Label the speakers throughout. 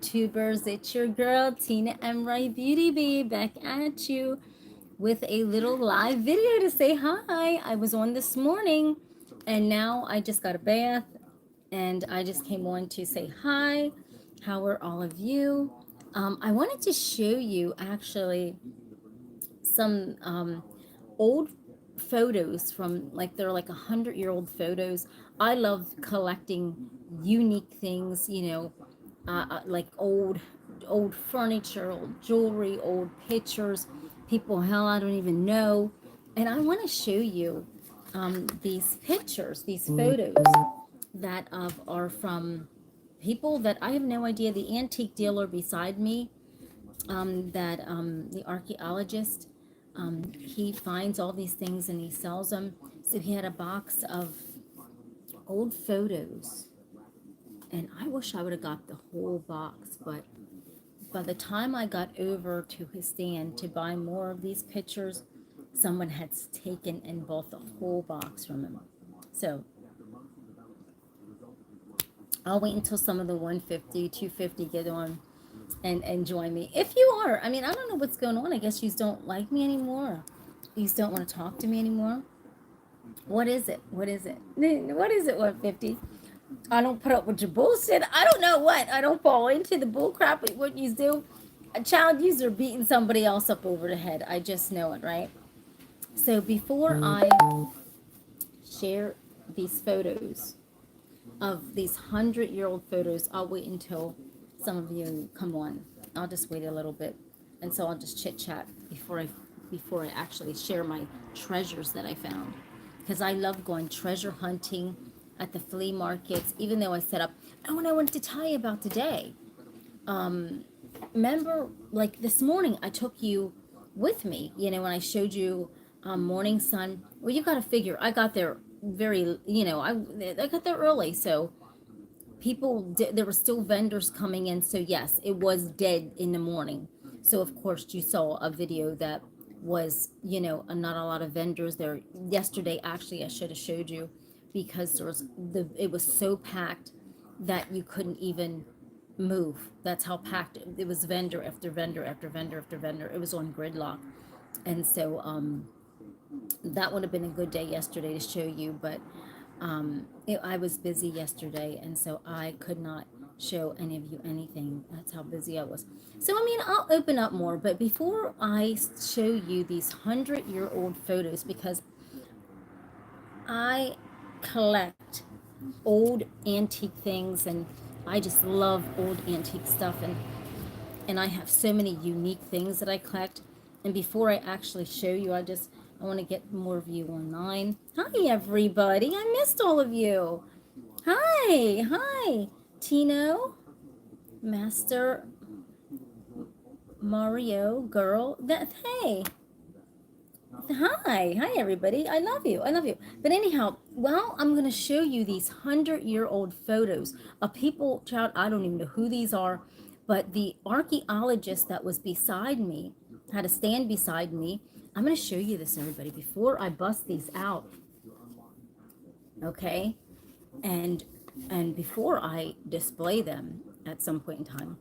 Speaker 1: YouTubers, it's your girl TinaMWrightBeautyBabe back at you with a little live video to say hi. I was on this morning and now I just got a bath and I just came on to say hi. How are all of you? I wanted to show you actually some old photos from they're like 100-year-old photos. I love collecting unique things, like old furniture, old jewelry, old pictures, people hell I don't even know. And I want to show you these pictures, these photos that are from people that I have no idea. The antique dealer beside me, that the archaeologist, he finds all these things and he sells them. So he had a box of old photos, and I wish I would have got the whole box, but by the time I got over to his stand to buy more of these pictures, someone had taken and bought the whole box from him. So I'll wait until some of the 150, 250 get on and join me. If you are, I mean, I don't know what's going on. I guess you don't like me anymore. You don't want to talk to me anymore. What is it? What is it? What is it, 150? I don't put up with your bullshit. I don't know what. I don't fall into the bull crap with what you do. A child user beating somebody else up over the head. I just know it, right? So before I share these photos of these 100-year-old photos, I'll wait until some of you come on. I'll just wait a little bit, and so I'll just chit chat before I actually share my treasures that I found, because I love going treasure hunting at the flea markets. Even though I set up, oh, and I wanted to tell you about today. Remember, like this morning, I took you with me. When I showed you morning sun. Well, you got to figure I got there very, I got there early, so there were still vendors coming in. So yes, it was dead in the morning. So of course you saw a video that was, not a lot of vendors there. Yesterday, actually, I should have showed you, because it was so packed that you couldn't even move. That's how packed it was. Vendor after vendor after vendor after vendor. It was on gridlock. And so that would have been a good day yesterday to show you, but I was busy yesterday, and so I could not show any of you anything. That's how busy I was. So, I mean, I'll open up more, but before I show you these 100-year-old photos, because I collect old antique things, and I just love old antique stuff, and I have so many unique things that I collect. And before I actually show you, I want to get more of you online. Hi, everybody. I missed all of you. Hi. Tino, Master Mario, girl. Hey. Hi, everybody. I love you. But anyhow, well, I'm going to show you these 100-year-old photos of people, child, I don't even know who these are, but the archaeologist that was beside me had a stand beside me. I'm going to show you this, everybody, before I bust these out. Okay? And before I display them at some point in time,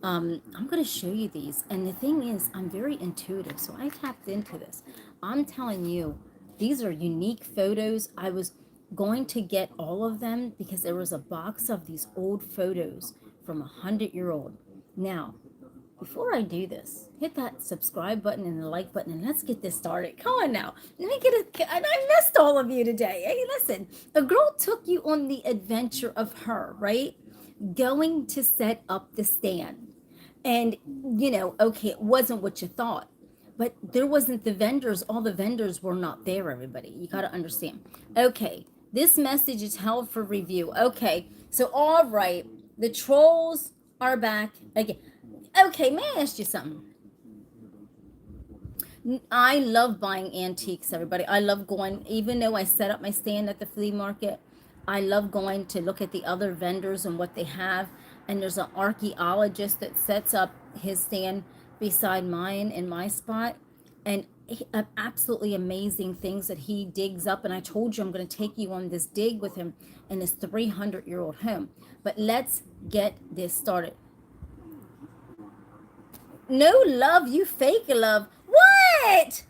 Speaker 1: I'm going to show you these. And the thing is, I'm very intuitive, so I tapped into this. I'm telling you, these are unique photos. I was going to get all of them because there was a box of these old photos from 100-year-old. Now, before I do this, hit that subscribe button and the like button, and let's get this started. Come on now. Let me and I missed all of you today. Hey, listen, a girl took you on the adventure of her, right? Going to set up the stand. And, okay, it wasn't what you thought, but there wasn't the vendors. All the vendors were not there, everybody. You got to understand. Okay, this message is held for review. Okay, so all right, the trolls are back again. Okay, may I ask you something? I love buying antiques, everybody. I love going, even though I set up my stand at the flea market, I love going to look at the other vendors and what they have. And there's an archaeologist that sets up his stand beside mine in my spot. And absolutely amazing things that he digs up. And I told you I'm going to take you on this dig with him in this 300-year-old home. But let's get this started. No love, you fake love. What?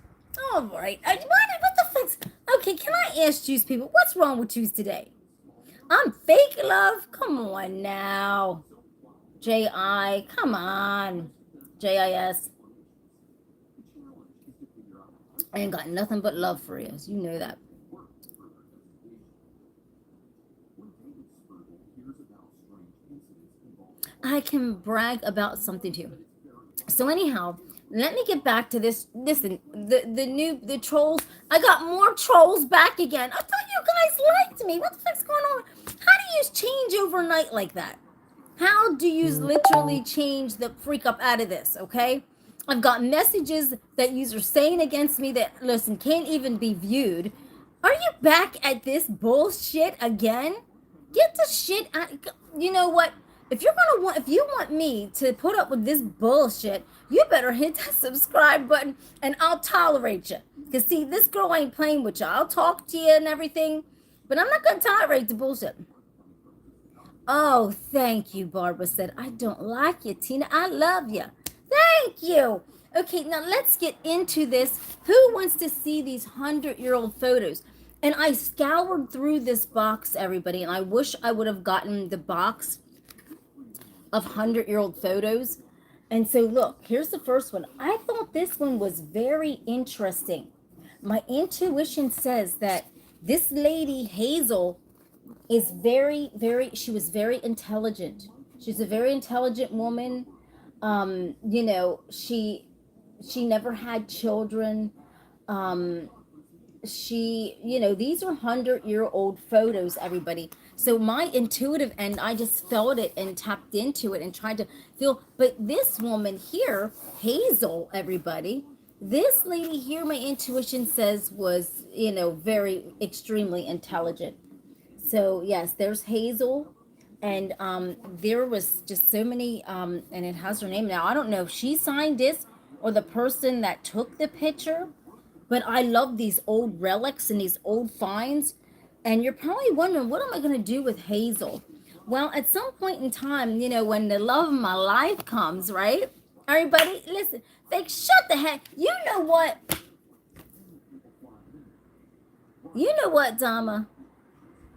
Speaker 1: All right. What the fuck's... Okay, can I ask you people, what's wrong with you today? I'm fake love? Come on now. J.I., come on. J.I.S. I ain't got nothing but love for you. You know that. I can brag about something too. So anyhow, let me get back to this. Listen, the trolls. I got more trolls back again. I thought you guys liked me. What the fuck's going on? How do you change overnight like that? How do you literally change the freak up out of this? Okay, I've got messages that you are saying against me that listen can't even be viewed. Are you back at this bullshit again? Get the shit out. You know what? If you want me to put up with this bullshit, you better hit that subscribe button and I'll tolerate you. Cause see, this girl ain't playing with you. I'll talk to you and everything, but I'm not gonna tolerate the bullshit. Oh, thank you, Barbara said. I don't like you, Tina. I love you. Thank you. Okay, now let's get into this. Who wants to see these 100-year-old photos? And I scoured through this box, everybody, and I wish I would have gotten the box of 100-year-old photos. And so look, here's the first one. I thought this one was very interesting. My intuition says that this lady, Hazel, is she was very intelligent. She's a very intelligent woman. You know, she never had children. She, you know, these are 100-year-old photos, everybody. So my intuitive end, I just felt it and tapped into it and tried to feel. But this woman here, Hazel, everybody, this lady here, my intuition says was, you know, very extremely intelligent. So yes, there's Hazel, and there was just so many, and it has her name now. I don't know if she signed this or the person that took the picture, but I love these old relics and these old finds. And you're probably wondering, what am I going to do with Hazel? Well, at some point in time, you know, when the love of my life comes, right? Everybody, listen, fake, shut the heck. You know what? You know what, Dama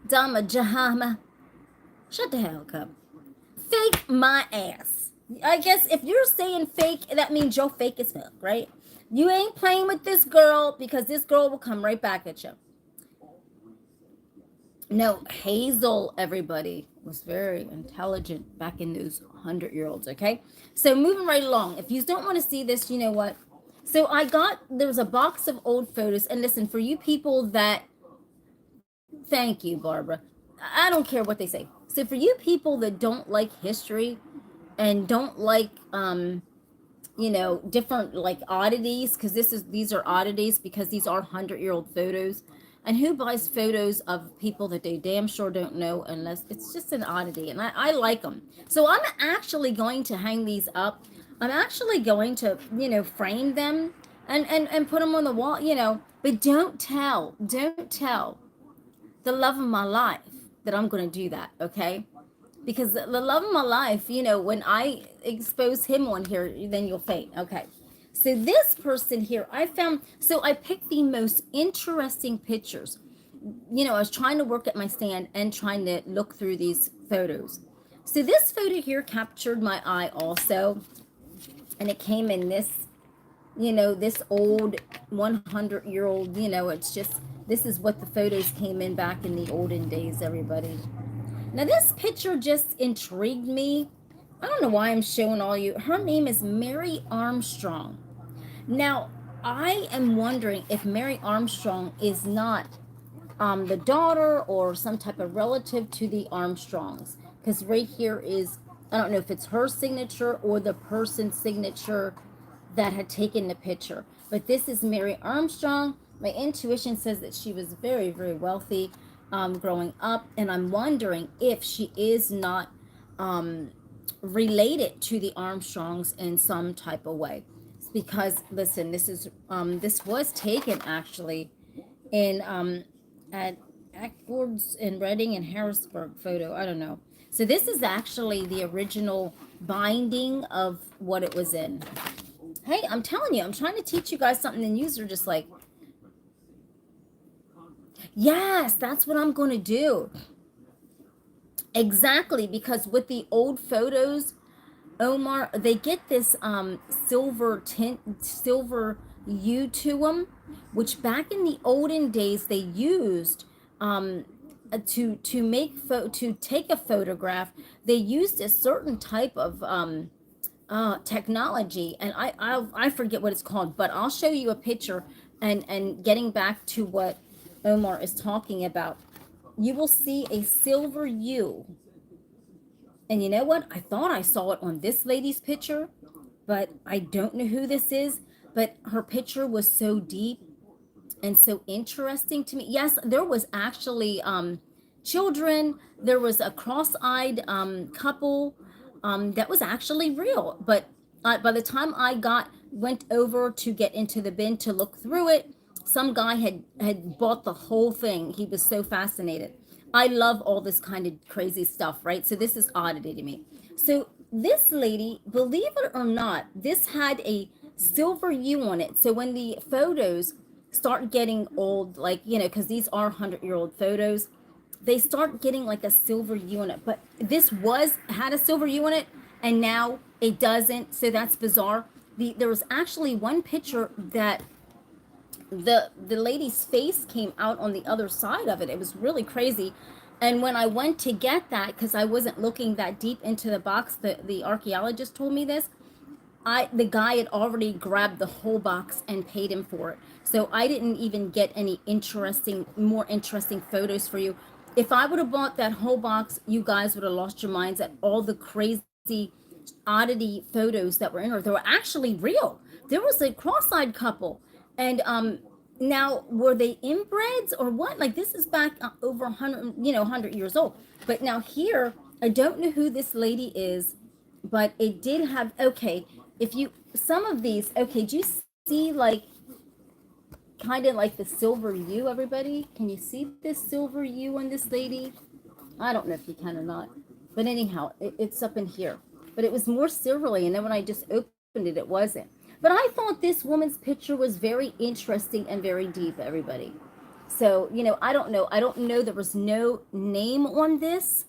Speaker 1: Jahama? Shut the hell up. Fake my ass. I guess if you're saying fake, that means you're fake as fuck, right? You ain't playing with this girl because this girl will come right back at you. No, Hazel, everybody, was very intelligent back in those 100-year-olds, okay? So moving right along. If you don't want to see this, you know what? So there was a box of old photos. And listen, for you people that, thank you, Barbara. I don't care what they say. So for you people that don't like history and don't like, you know, different like oddities, because these are oddities because these are 100-year-old photos. And who buys photos of people that they damn sure don't know unless it's just an oddity? And I like them. So I'm actually going to hang these up. I'm actually going to, you know, frame them and put them on the wall, you know. But don't tell the love of my life that I'm going to do that, okay? Because the love of my life, you know, when I expose him on here, then you'll faint, okay? So this person here, I picked the most interesting pictures. You know, I was trying to work at my stand and trying to look through these photos. So this photo here captured my eye also. And it came in this, you know, this old 100-year-old, you know, it's just, this is what the photos came in back in the olden days, everybody. Now this picture just intrigued me. I don't know why I'm showing all you. Her name is Mary Armstrong. Now, I am wondering if Mary Armstrong is not the daughter or some type of relative to the Armstrongs. Because right here is, I don't know if it's her signature or the person's signature that had taken the picture. But this is Mary Armstrong. My intuition says that she was very, very wealthy growing up. And I'm wondering if she is not related to the Armstrongs in some type of way. Because listen, this was taken actually in at Ackford's in Reading and Harrisburg photo. I don't know. So this is actually the original binding of what it was in. Hey, I'm telling you, I'm trying to teach you guys something, and yous are just like, yes, that's what I'm going to do. Exactly, because with the old photos, Omar, they get this silver tint, silver hue to them, which back in the olden days they used to to take a photograph. They used a certain type of technology, and I forget what it's called, but I'll show you a picture. And getting back to what Omar is talking about, you will see a silver hue. And you know what? I thought I saw it on this lady's picture, but I don't know who this is. But her picture was so deep and so interesting to me. Yes, there was actually children. There was a cross-eyed couple that was actually real. But by the time I went over to get into the bin to look through it, some guy had bought the whole thing. He was so fascinated. I love all this kind of crazy stuff, right? So this is oddity to me. So this lady, believe it or not, this had a silver hue on it. So when the photos start getting old, like, you know, because these are 100-year-old photos, they start getting like a silver hue on it. But this had a silver hue on it, and now it doesn't. So that's bizarre. There was actually one picture that the lady's face came out on the other side of it. It was really crazy. And when I went to get that, because I wasn't looking that deep into the box, the archaeologist told me this. The guy had already grabbed the whole box and paid him for it. So I didn't even get any more interesting photos for you. If I would have bought that whole box, you guys would have lost your minds at all the crazy oddity photos that were in her. They were actually real. There was a cross-eyed couple, and now were they inbreds or what? Like, this is back over 100, 100 years old. But now here, I don't know who this lady is, but it did have, okay, some of these, okay, do you see like kind of like the silver hue, everybody? Can you see this silver hue on this lady? I don't know if you can or not, but anyhow, it's up in here. But it was more silvery, and then when I just opened it, it wasn't. But I thought this woman's picture was very interesting and very deep, everybody. So, I don't know. There was no name on this.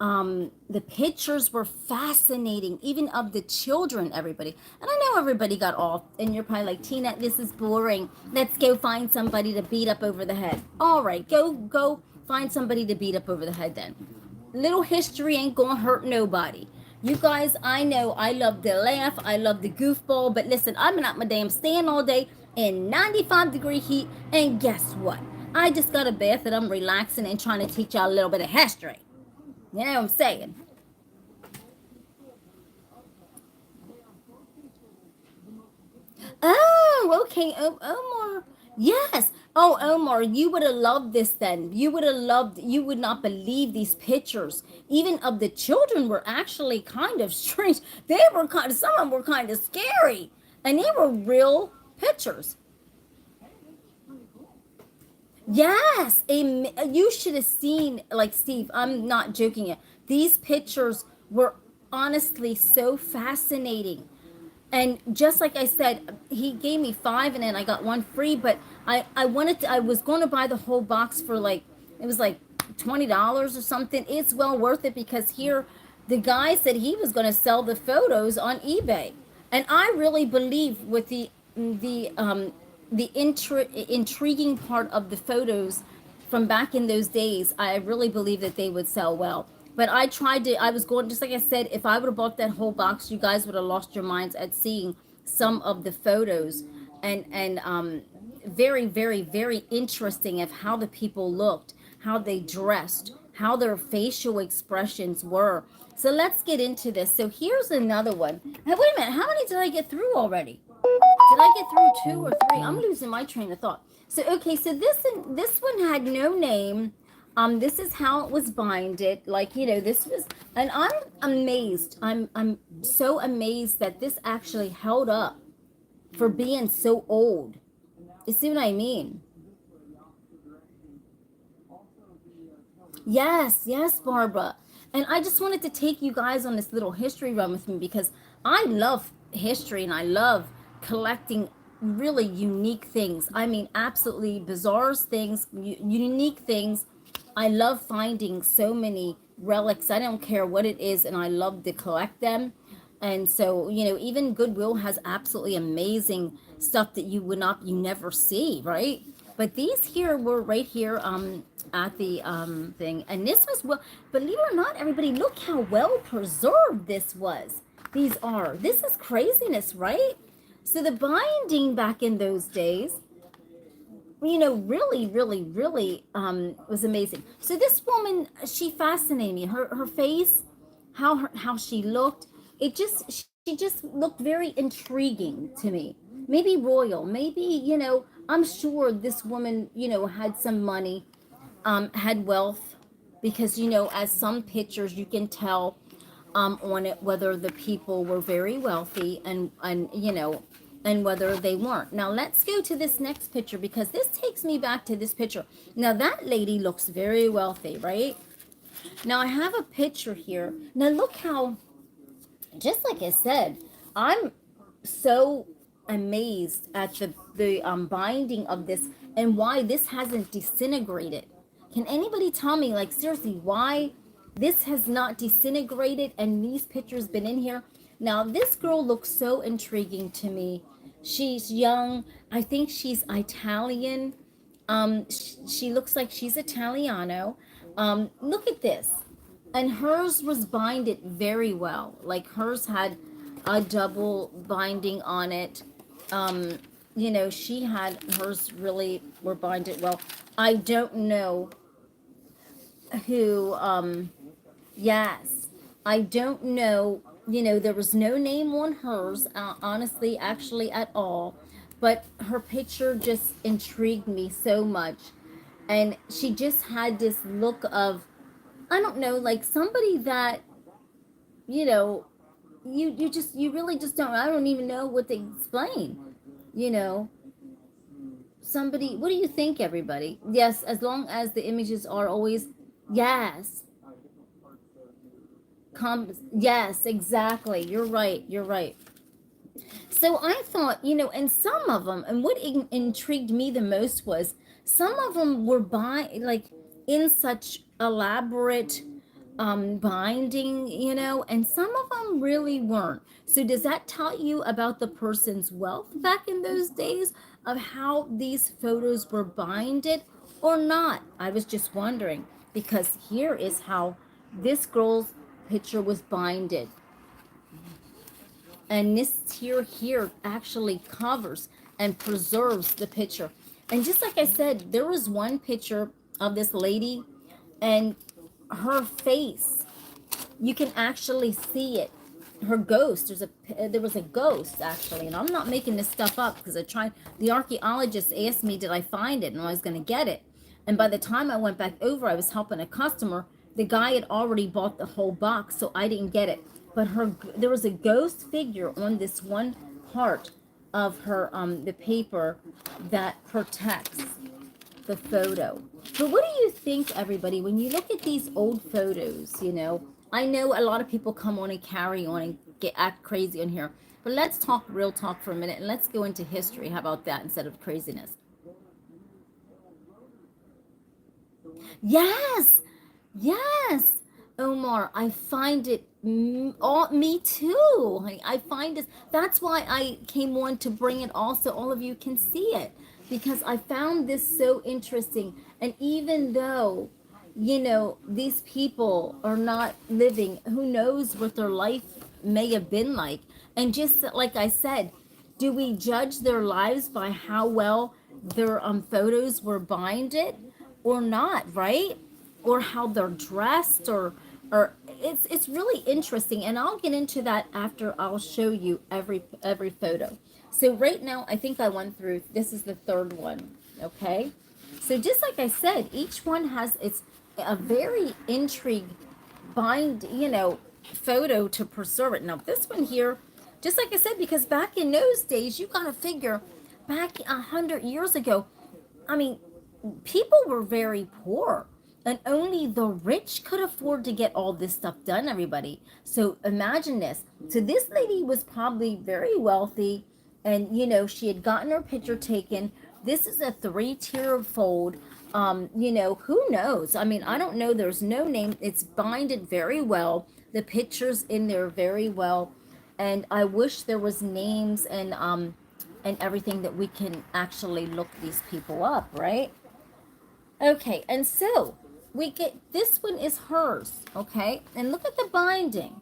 Speaker 1: The pictures were fascinating, even of the children, everybody. And I know everybody got off, and you're probably like, Tina, this is boring. Let's go find somebody to beat up over the head. All right, go find somebody to beat up over the head then. Little history ain't gonna hurt nobody. You guys, I know I love the laugh, I love the goofball, but listen, I'm not my damn stand all day in 95-degree heat, and guess what? I just got a bath and I'm relaxing and trying to teach y'all a little bit of history. You know what I'm saying? Oh, okay. Oh, Omar. Yes. Oh, Omar, you would have loved this then. You would not believe these pictures. Even of the children were actually kind of strange. Some of them were kind of scary. And they were real pictures. Yes, you should have seen, like, Steve, I'm not joking you. These pictures were honestly so fascinating. And just like I said, he gave me 5 and then I got 1 free, but I was going to buy the whole box for it was like $20 or something. It's well worth it because here the guy said he was going to sell the photos on eBay. And I really believe with the intriguing part of the photos from back in those days, I really believe that they would sell well. But I was going, just like I said, if I would have bought that whole box, you guys would have lost your minds at seeing some of the photos, and very, very, very interesting of how the people looked, how they dressed, how their facial expressions were. So let's get into this. So here's another one. Hey, wait a minute, how many did I get through already? Did I get through 2 or 3? I'm losing my train of thought. So, okay, so this one had no name. This is how it was binded. Like, this was, and I'm amazed. I'm so amazed that this actually held up for being so old. You see what I mean? Yes, Barbara. And I just wanted to take you guys on this little history run with me because I love history and I love collecting really unique things. I mean, absolutely bizarre things, unique things. I love finding so many relics. I don't care what it is, and I love to collect them. And so, you know, even Goodwill has absolutely amazing stuff that you never see, right? But these here were right here at the thing, and this was, well, believe it or not, everybody, look how well preserved this was. These are. This is craziness, right? So the binding back in those days, you know, really, really, really was amazing. So this woman, she fascinated me. Her face, how she looked, she just looked very intriguing to me. Maybe royal, maybe, you know, I'm sure this woman, you know, had some money, had wealth, because, you know, as some pictures you can tell on it whether the people were very wealthy and you know, and whether they weren't. Now let's go to this next picture, because this takes me back to this picture. Now that lady looks very wealthy, right? Now I have a picture here. Now look how, just like I said, I'm so amazed at the binding of this, and why this hasn't disintegrated. Can anybody tell me, like, seriously, why this has not disintegrated and these pictures been in here? Now this girl looks so intriguing to me. She's young. I think she's Italian. She looks like she's Italiano. Look at this. And hers was binded very well. Like hers had a double binding on it. You know, she had hers really were binded well. I don't know who, yes, I don't know, you know, there was no name on hers, honestly, actually at all, but her picture just intrigued me so much. And she just had this look of, I don't know, like somebody that, you know, you really just don't, I don't even know what to explain, you know. Somebody, what do you think, everybody? Yes, as long as the images are always, yes, yes, exactly, you're right, you're right. So I thought, you know, and some of them, and what intrigued me the most was some of them were like in such elaborate binding, you know, and some of them really weren't. So does that tell you about the person's wealth back in those days, of how these photos were binded or not? I was just wondering, because here is how this girl's picture was binded. And this here actually covers and preserves the picture. And just like I said, there was one picture of this lady, and her face, you can actually see it. Her ghost, there was a ghost actually, and I'm not making this stuff up, because the archaeologist asked me did I find it, and I was going to get it. And by the time I went back over, I was helping a customer. The guy had already bought the whole box, so I didn't get it. But there was a ghost figure on this one part of her the paper that protects the photo. But what do you think, everybody, when you look at these old photos? You know, I know a lot of people come on and carry on and act crazy on here, but let's talk real talk for a minute, and let's go into history. How about that, instead of craziness? Yes, yes, Omar, I find it, me too. I find it, that's why I came on to bring it all, so all of you can see it, because I found this so interesting. And even though, you know, these people are not living, who knows what their life may have been like. And just like I said, do we judge their lives by how well their photos were binded or not, right? Or how they're dressed, or it's really interesting, and I'll get into that after I'll show you every photo. So right now, I think I went through, this is the third one, okay? So just like I said, each one has a very intrigued you know, photo to preserve it. Now this one here, just like I said, because back in those days, you gotta figure, back 100 years ago, I mean, people were very poor, and only the rich could afford to get all this stuff done, everybody. So imagine this. So this lady was probably very wealthy, And, you know, she had gotten her picture taken. This is a 3-tier fold. You know, who knows? I mean, I don't know. There's no name. It's binded very well. The picture's in there very well. And I wish there was names and everything that we can actually look these people up, right? Okay, and so we get, this one is hers, okay? And look at the binding.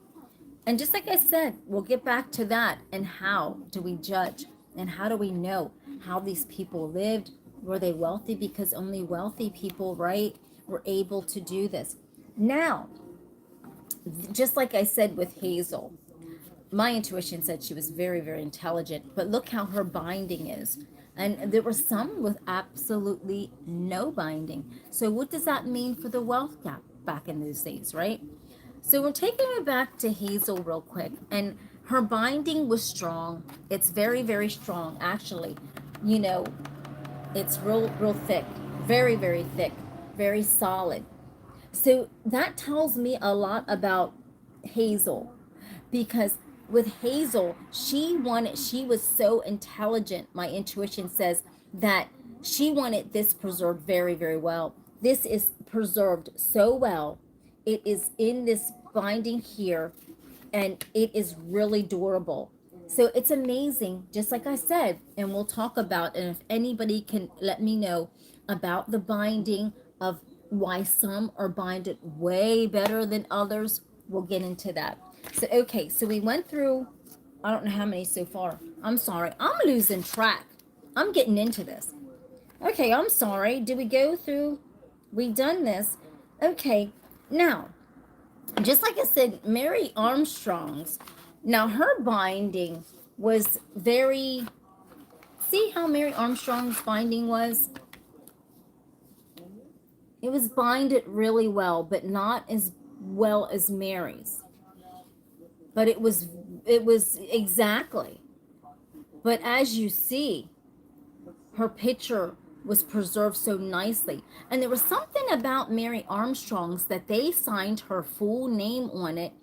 Speaker 1: And just like I said, we'll get back to that. And how do we judge? And how do we know how these people lived? Were they wealthy? Because only wealthy people, right, were able to do this. Now, just like I said with Hazel, my intuition said she was very, very intelligent, but look how her binding is. And there were some with absolutely no binding. So what does that mean for the wealth gap back in those days, right? So we're taking it back to Hazel real quick. And her binding was strong. It's very, very strong, actually. You know, it's real, real thick. Very, very thick. Very solid. So that tells me a lot about Hazel, because with Hazel, she was so intelligent. My intuition says that she wanted this preserved very, very well. This is preserved so well. It is in this binding here, and it is really durable. So it's amazing, just like I said, and we'll talk about, and if anybody can let me know about the binding of why some are binded way better than others, we'll get into that. So, okay, so we went through, I don't know how many so far. I'm sorry, I'm losing track. I'm getting into this. Okay, I'm sorry. Did we go through? We done this. Okay, now, just like I said, Mary Armstrong's, now her binding was very, see how Mary Armstrong's binding was? It was binded really well, but not as well as Mary's. But it was exactly. But as you see, her picture was preserved so nicely. And there was something about Mary Armstrong's that they signed her full name on it.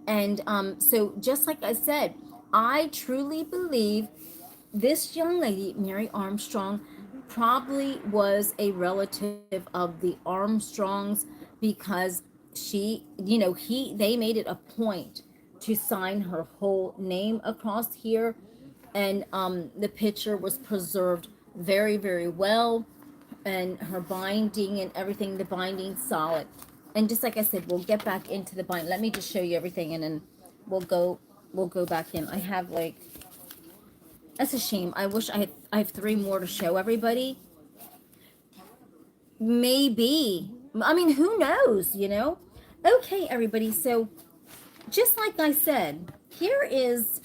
Speaker 1: And so just like I said, I truly believe this young lady, Mary Armstrong, probably was a relative of the Armstrongs, because she, you know, they made it a point to sign her whole name across here. And the picture was preserved very, very well, and her binding and everything, the binding solid. And just like I said, we'll get back into the bind. Let me just show you everything, and then we'll go back in. I have like, that's a shame. I wish I have 3 more to show everybody. Maybe. I mean, who knows, you know? Okay, everybody. So just like I said, here is,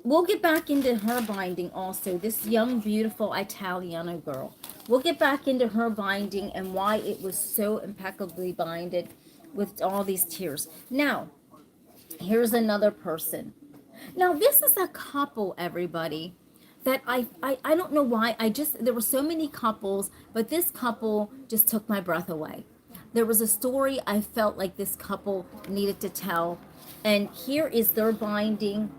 Speaker 1: we'll get back into her binding also. This young, beautiful Italiano girl. We'll get back into her binding and why it was so impeccably binded with all these tiers. Now, here's another person. Now, this is a couple, everybody, that I don't know why. There were so many couples, but this couple just took my breath away. There was a story I felt like this couple needed to tell. And here is their binding.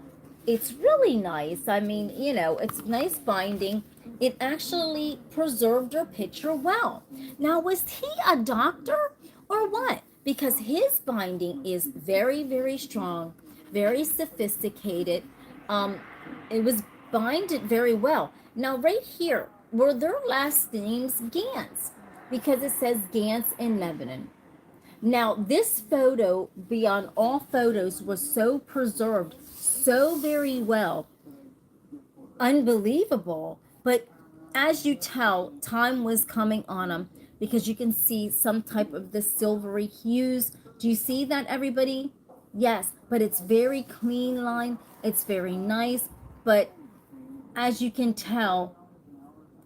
Speaker 1: It's really nice. I mean, you know, it's nice binding. It actually preserved her picture well. Now, was he a doctor or what? Because his binding is very, very strong, very sophisticated. It was binded very well. Now, right here, were their last names Gantz? Because it says Gantz in Lebanon. Now, this photo, beyond all photos, was so preserved so very well. Unbelievable. But as you tell, time was coming on them, because you can see some type of the silvery hues. Do you see that, everybody? Yes, but it's very clean line. It's very nice. But as you can tell,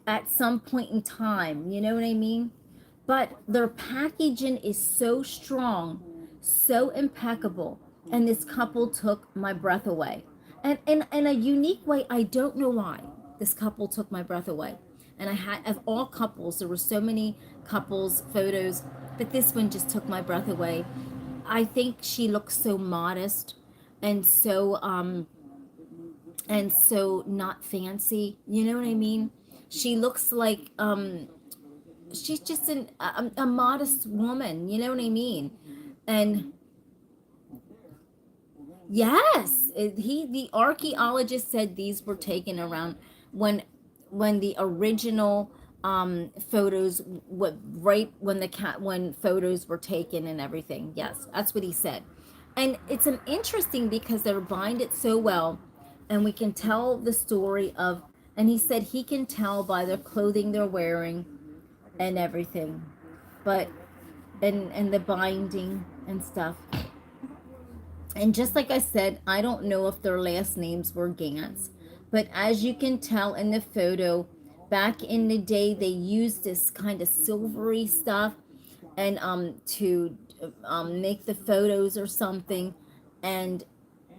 Speaker 1: at some point in time, you know what I mean? But their packaging is so strong, so impeccable. And this couple took my breath away. And in a unique way, I don't know why this couple took my breath away. And I had, of all couples, there were so many couples photos, but this one just took my breath away. I think she looks so modest and so and so not fancy. You know what I mean? She looks like she's just a modest woman. You know what I mean? And yes, the archaeologist said these were taken around when when the original photos, what, right when the cat, when photos were taken and everything. Yes, that's what he said. And it's an interesting because they're binded so well, and we can tell the story of, and he said he can tell by the clothing they're wearing and everything, but and the binding and stuff. And just like I said, I don't know if their last names were Gantz, but as you can tell in the photo, back in the day, they used this kind of silvery stuff and to make the photos or something. And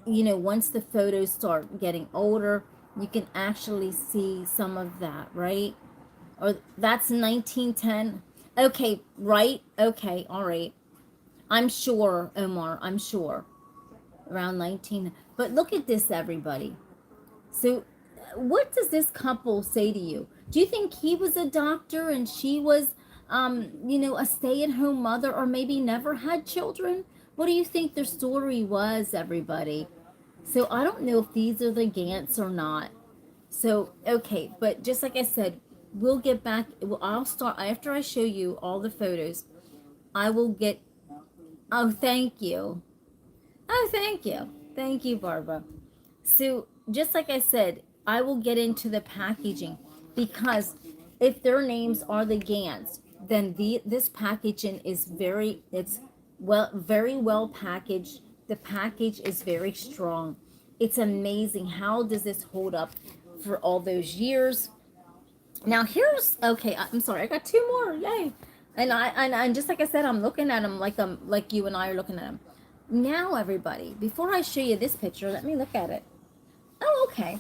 Speaker 1: you know, once the photos start getting older, you can actually see some of that, right? Or that's 1910. Okay, right? Okay, all right. I'm sure, Omar, I'm sure around 19. But look at this, everybody. So what does this couple say to you? Do you think he was a doctor and she was you know, a stay-at-home mother, or maybe never had children? What do you think their story was, everybody? So I don't know if these are the Gants or not. So okay, but just like I said, we'll get back. Well, I'll start after I show you all the photos. I will get. Oh, thank you. Oh, thank you. Thank you, Barbara. So, just like I said, I will get into the packaging because if their names are the Gans, then this packaging is very well packaged. The package is very strong. It's amazing. How does this hold up for all those years? Now here's okay. I'm sorry. I got two more. Yay! And just like I said, I'm looking at them like you and I are looking at them. Now, everybody, before I show you this picture, let me look at it. Oh, okay.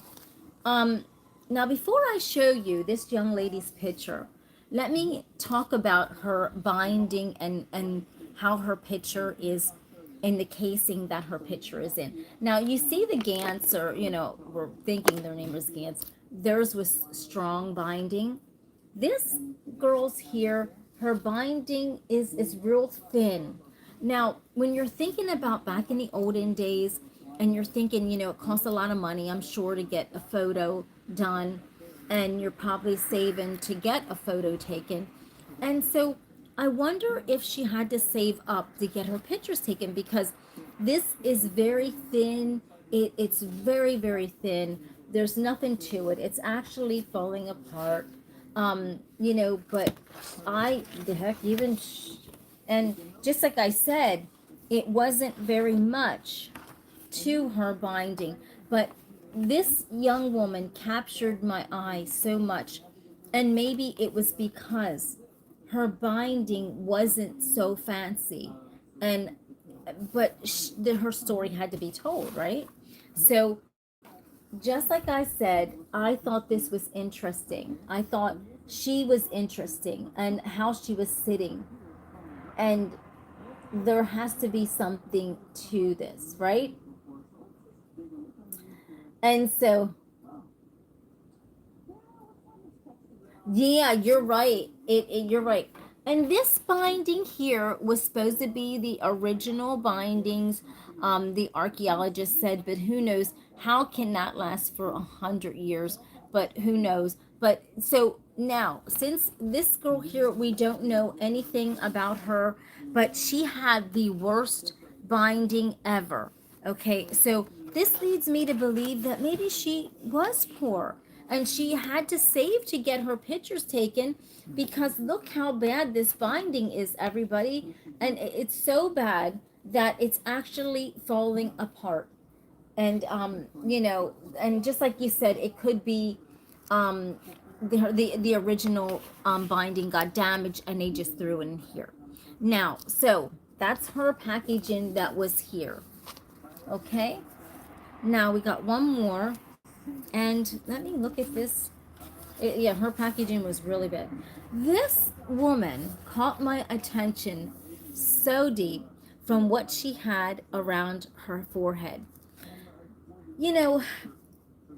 Speaker 1: Um, Now before I show you this young lady's picture, let me talk about her binding and how her picture is in the casing that her picture is in. Now you see the Gants, or you know, we're thinking their name is Gants. Theirs was strong binding. This girl's here, her binding is real thin. Now, when you're thinking about back in the olden days, and you're thinking, you know, it costs a lot of money, I'm sure, to get a photo done, and you're probably saving to get a photo taken. And so I wonder if she had to save up to get her pictures taken, because this is very thin. It's very, very thin. There's nothing to it. It's actually falling apart. You know, but the heck, even, and just like I said, it wasn't very much to her binding, but this young woman captured my eye so much, and maybe it was because her binding wasn't so fancy, and but her story had to be told, right? So just like I said, I thought this was interesting. I thought she was interesting, and how she was sitting, and there has to be something to this, right? And so, yeah, you're right. You're right. And this binding here was supposed to be the original bindings. The archaeologist said, but who knows? How can that last for 100 years? But who knows? But so now, since this girl here, we don't know anything about her, but she had the worst binding ever. Okay, so this leads me to believe that maybe she was poor and she had to save to get her pictures taken, because look how bad this binding is, everybody. And it's so bad that it's actually falling apart. And you know, and just like you said, it could be um the original binding got damaged and they just threw it in here. Now, so that's her packaging that was here. Okay, now we got one more, and let me look at this. Yeah, her packaging was really bad. This woman caught my attention so deep from what she had around her forehead. You know,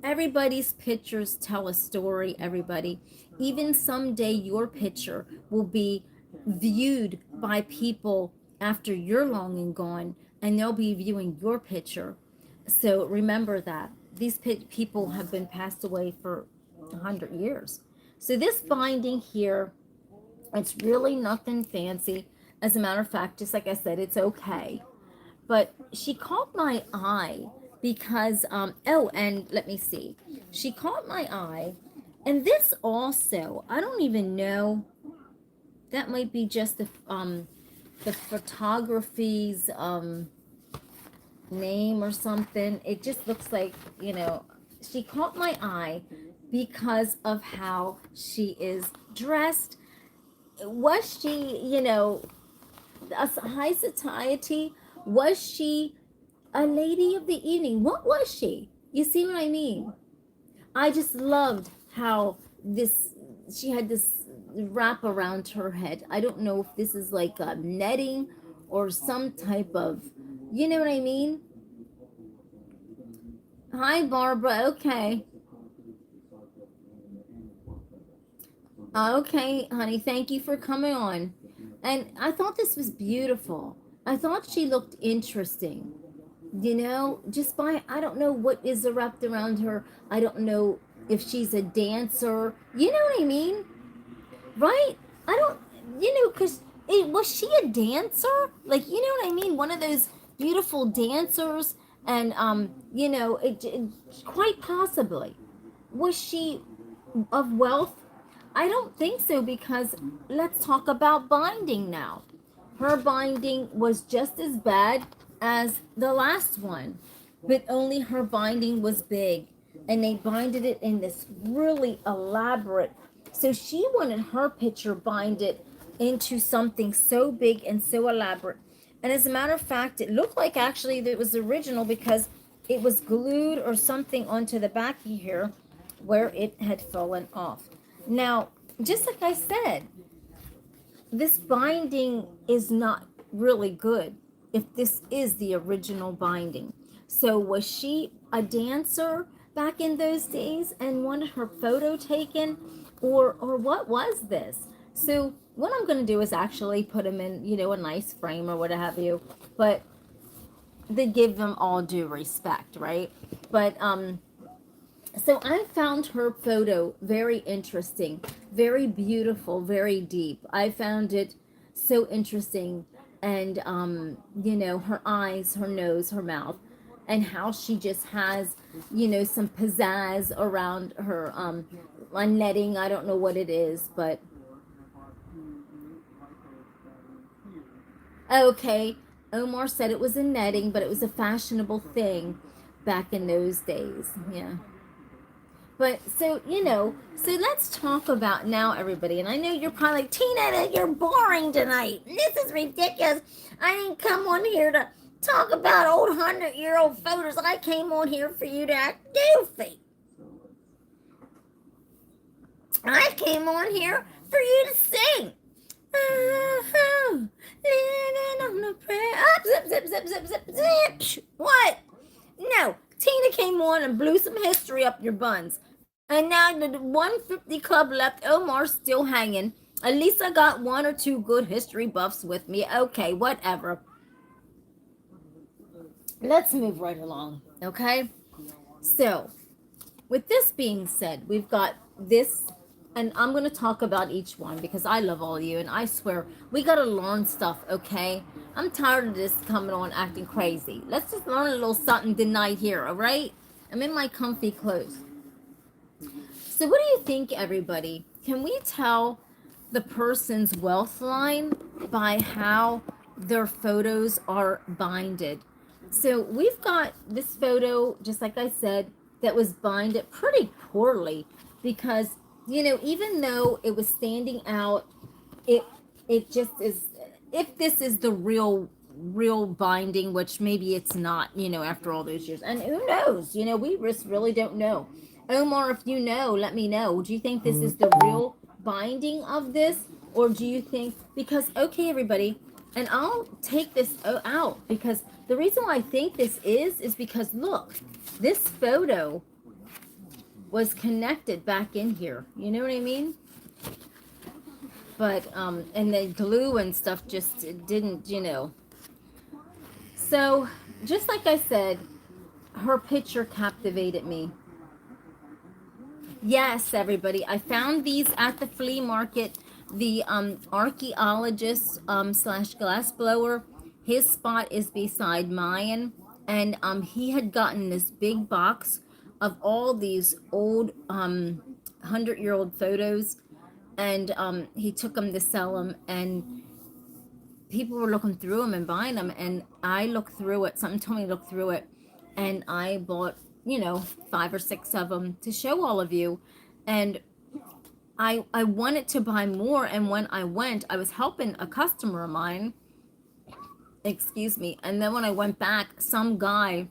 Speaker 1: Everybody's pictures tell a story, everybody. Even someday your picture will be viewed by people after you're long and gone, and they'll be viewing your picture. So remember that. These people have been passed away for 100 years. So this binding here, it's really nothing fancy. As a matter of fact, just like I said, it's okay. But she caught my eye because, oh, and let me see. She caught my eye. And this also, I don't even know. That might be just the photography's name or something. It just looks like, she caught my eye because of how she is dressed. Was she, a high society? Was she a lady of the evening? What was she? You see what I mean? I just loved how she had this wrap around her head. I don't know if this is like a netting or some type of, you know what I mean? Hi, Barbara. Okay. Okay, honey. Thank you for coming on. And I thought this was beautiful. I thought she looked interesting. Just by, I don't know what is wrapped around her. I don't know if she's a dancer. You know what I mean? Right? I don't, because was she a dancer? Like, you know what I mean? One of those beautiful dancers. And, quite possibly. Was she of wealth? I don't think so, because let's talk about binding now. Her binding was just as bad as the last one, but only her binding was big, and they binded it in this really elaborate. So she wanted her picture binded into something so big and so elaborate. And as a matter of fact, it looked like actually that it was original, because it was glued or something onto the back of here where it had fallen off. Now, just like I said, this binding is not really good if this is the original binding. So was she a dancer back in those days and wanted her photo taken, or what was this? So what I'm going to do is actually put them in, a nice frame or what have you, but they give them all due respect, right? But so I found her photo very interesting, very beautiful, very deep. I found it so interesting. And, her eyes, her nose, her mouth, and how she just has, some pizzazz around her netting. I don't know what it is, but. Okay, Omar said it was a netting, but it was a fashionable thing back in those days. Yeah. But so let's talk about now, everybody. And I know you're probably like, Tina, you're boring tonight. This is ridiculous. I didn't come on here to talk about old 100-year-old photos. I came on here for you to act goofy. I came on here for you to sing. Living on a prayer. Up, zip, zip, zip, zip, zip, zip. What? No. Tina came on and blew some history up your buns. And now the 150 club left. Omar's still hanging. At least I got one or two good history buffs with me. Okay, whatever. Let's move right along, okay? So, with this being said, we've got this, and I'm going to talk about each one because I love all of you, and I swear, we got to learn stuff, okay? I'm tired of this coming on acting crazy. Let's just learn a little something tonight here, all right? I'm in my comfy clothes. So what do you think, everybody? Can we tell the person's wealth line by how their photos are binded? So we've got this photo, just like I said, that was binded pretty poorly because, even though it was standing out, it just is, if this is the real binding, which maybe it's not, after all those years. And who knows? We just really don't know. Omar, if you know, let me know. Do you think this is the real binding of this? Or do you think, because, okay, everybody, and I'll take this out, because the reason why I think this is because, look, this photo was connected back in here. You know what I mean? But, and the glue and stuff just didn't, you know. So, just like I said, her picture captivated me. Yes, everybody. I found these at the flea market. The archaeologist slash glass blower, his spot is beside mine. And he had gotten this big box of all these old 100-year-old photos. And he took them to sell them. And people were looking through them and buying them. And I looked through it. Something told me to look through it. And I bought, you know, 5 or 6 of them to show all of you. And I wanted to buy more, and when I went, I was helping a customer of mine, excuse me, and then when I went back, some guy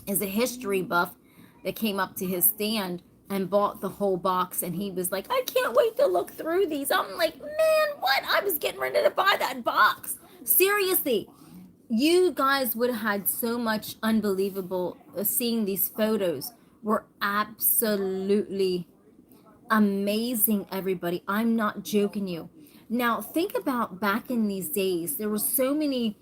Speaker 1: is a history buff that came up to his stand and bought the whole box, and he was like, I can't wait to look through these. I'm like, man, what? I was getting ready to buy that box. Seriously. You guys would have had so much unbelievable seeing these photos were absolutely amazing, everybody. I'm not joking you. Now, think about back in these days, there were so many.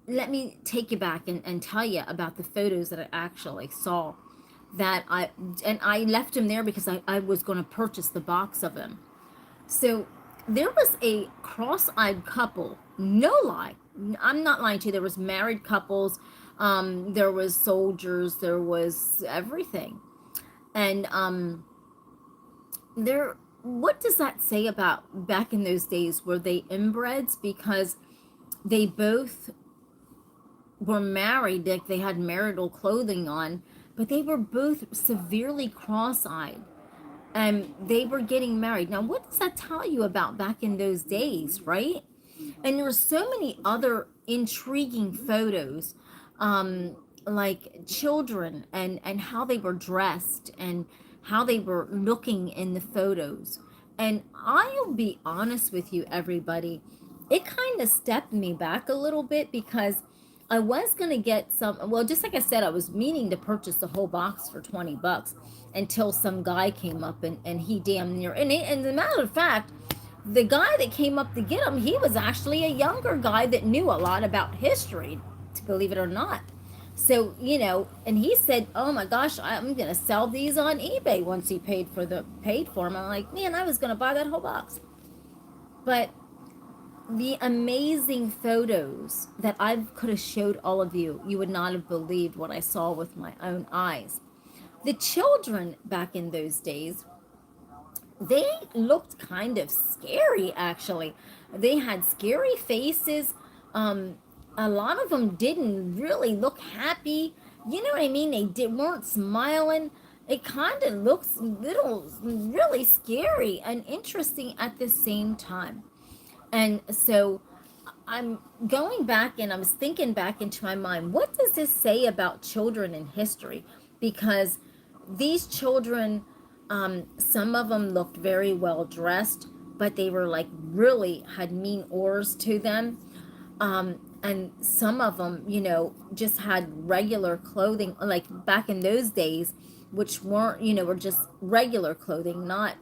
Speaker 1: Let me take you back and tell you about the photos that I actually saw that I left them there because I was going to purchase the box of them. So there was a cross-eyed couple, no lie. I'm not lying to you. There was married couples, there was soldiers, there was everything. And there, what does that say about back in those days? Were they inbreds? Because they both were married, like they had marital clothing on, but they were both severely cross-eyed. And they were getting married. Now, what does that tell you about back in those days, right? And there were so many other intriguing photos, like children and how they were dressed and how they were looking in the photos. And I'll be honest with you, everybody, it kind of stepped me back a little bit because I was going to get some, well, just like I said, I was meaning to purchase the whole box for 20 bucks until some guy came up and he damn near, and as a matter of fact, the guy that came up to get him, he was actually a younger guy that knew a lot about history, to believe it or not. So, you know, and he said, oh my gosh, I'm going to sell these on eBay once he paid for them. I'm like, man, I was going to buy that whole box. But the amazing photos that I could have showed all of you, you would not have believed what I saw with my own eyes. The children back in those days, they looked kind of scary, actually. They had scary faces. A lot of them didn't really look happy. You know what I mean? They weren't smiling. It kind of looks really scary and interesting at the same time. And so I'm going back and I was thinking back into my mind, what does this say about children in history? Because these children, some of them looked very well dressed, but they were like really had mean oars to them. And some of them, you know, just had regular clothing, like back in those days, which weren't, you know, were just regular clothing, not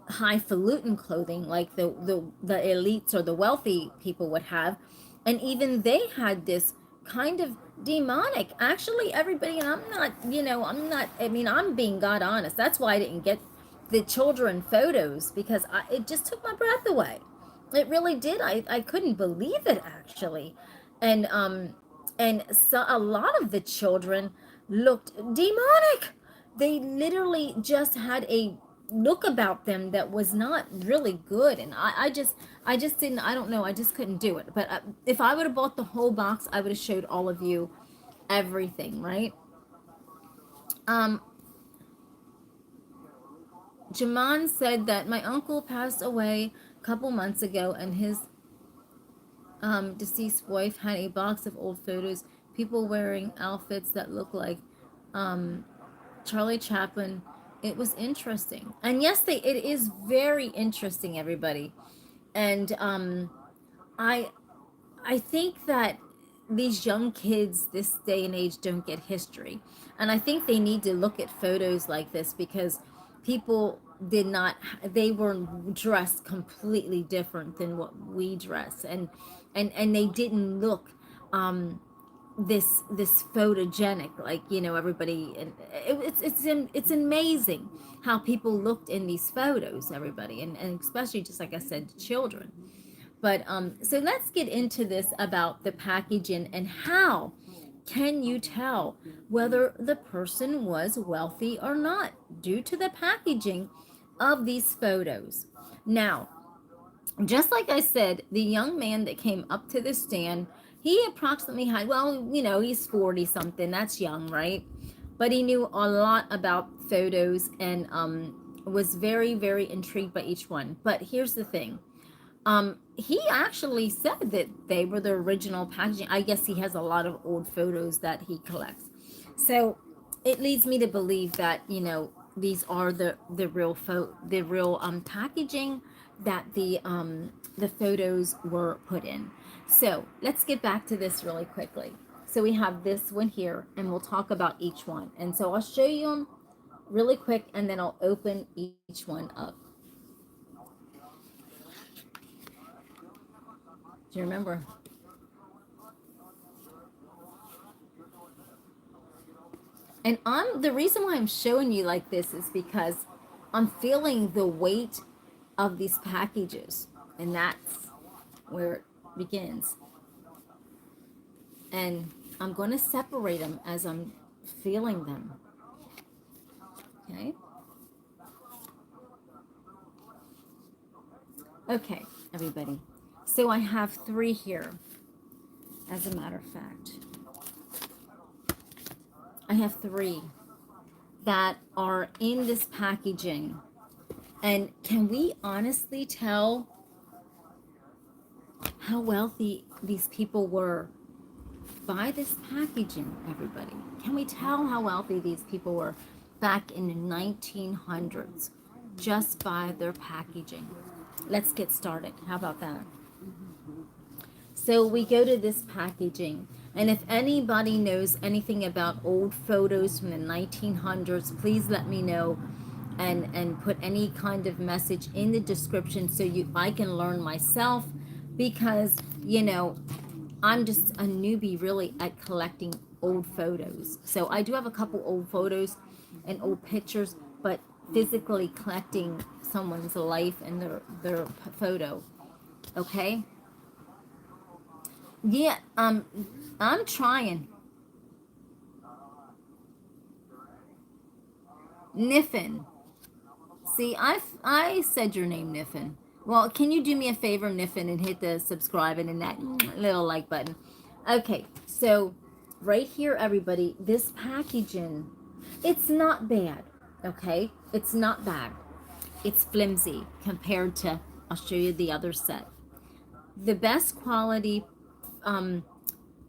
Speaker 1: highfalutin clothing like the elites or the wealthy people would have. And even they had this kind of demonic, actually, everybody, and I'm not, you know, I mean, I'm being God honest. That's why I didn't get the children photos, because it just took my breath away. It really did. I couldn't believe it, actually. And so a lot of the children looked demonic. They literally just had a look about them that was not really good. And I just didn't, I don't know, I just couldn't do it. But if I would have bought the whole box, I would have showed all of you everything, right? Jaman said that my uncle passed away a couple months ago, and his deceased wife had a box of old photos, people wearing outfits that look like Charlie Chaplin. It was interesting. And yes, it is very interesting, everybody. And I think that these young kids this day and age don't get history. And I think they need to look at photos like this because people did not, they were dressed completely different than what we dress. And they didn't look this photogenic, like, you know, everybody. And it's amazing how people looked in these photos, everybody, and especially, just like I said, children. But so let's get into this about the packaging and how can you tell whether the person was wealthy or not due to the packaging of these photos. Now, just like I said, the young man that came up to the stand, he approximately had, well, you know, he's 40 something. That's young, right? But he knew a lot about photos and was very, very intrigued by each one. But here's the thing. He actually said that they were the original packaging. I guess he has a lot of old photos that he collects. So it leads me to believe that, you know, these are the real packaging that the photos were put in. So let's get back to this really quickly. So we have this one here, and we'll talk about each one. And so I'll show you them really quick, and then I'll open each one up. Do you remember? And the reason why I'm showing you like this is because I'm feeling the weight of these packages, and that's where it begins. And I'm going to separate them as I'm feeling them. Okay? Okay, everybody. So I have 3 here, as a matter of fact. I have 3 that are in this packaging. And can we honestly tell how wealthy these people were by this packaging, everybody? Can we tell how wealthy these people were back in the 1900s just by their packaging? Let's get started. How about that? So we go to this packaging, and if anybody knows anything about old photos from the 1900s, please let me know, and put any kind of message in the description so I can learn myself, because, you know, I'm just a newbie really at collecting old photos. So I do have a couple old photos and old pictures, but physically collecting someone's life and their photo. Okay? Yeah, I'm trying. Niffin. See, I said your name, Niffin. Well, can you do me a favor, Niffin, and hit the subscribe and that little like button? Okay, so right here, everybody, this packaging, it's not bad, okay? It's not bad. It's flimsy compared to, I'll show you the other set. The best quality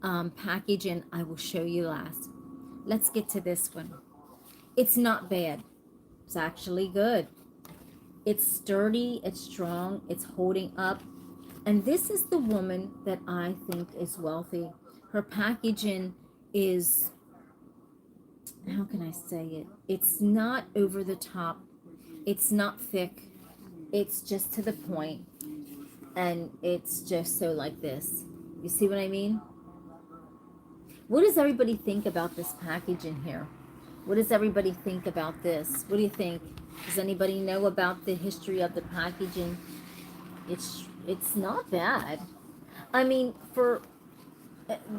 Speaker 1: packaging I will show you last. Let's get to this one. It's not bad. It's actually good. It's sturdy, it's strong, it's holding up. And this is the woman that I think is wealthy. Her packaging is, how can I say it? It's not over the top. It's not thick. It's just to the point. And it's just so like this. You see what I mean? What does everybody think about this packaging here? What does everybody think about this? What do you think? Does anybody know about the history of the packaging? It's not bad. I mean, for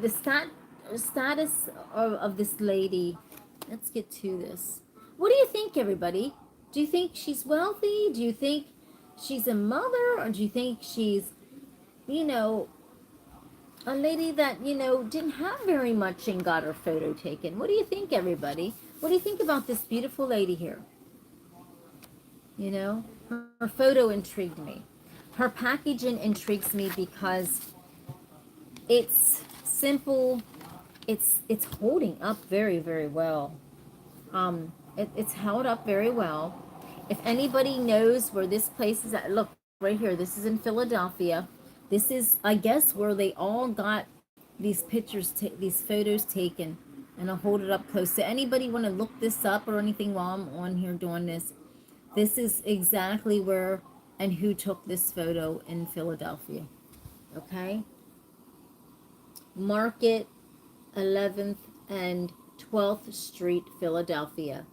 Speaker 1: the status of this lady, let's get to this. What do you think, everybody? Do you think she's wealthy? Do you think she's a mother? Or do you think she's, you know, a lady that, you know, didn't have very much and got her photo taken? What do you think, everybody? What do you think about this beautiful lady here? You know, her photo intrigued me. Her packaging intrigues me because it's simple. It's holding up very, very well. It's held up very well. If anybody knows where this place is at, look right here. This is in Philadelphia. This is, I guess, where they all got these pictures, these photos taken, and I'll hold it up close. So anybody want to look this up or anything while I'm on here doing this? This is exactly where and who took this photo in Philadelphia. Okay, Market 11th and 12th Street, Philadelphia.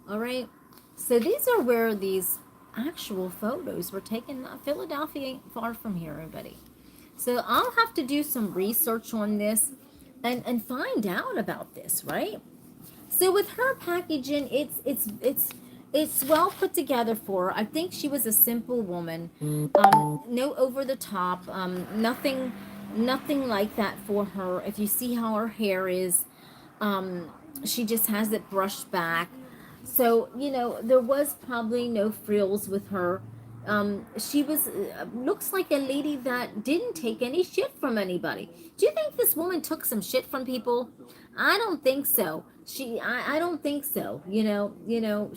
Speaker 1: All right, so these are where these actual photos were taken. Philadelphia ain't far from here, everybody. So I'll have to do some research on this and find out about this, right? So with her packaging, it's well put together for her. I think she was a simple woman. No over the top. Nothing like that for her. If you see how her hair is, she just has it brushed back. So, you know, there was probably no frills with her. She was, looks like a lady that didn't take any shit from anybody. Do you think this woman took some shit from people? I don't think so. I don't think so.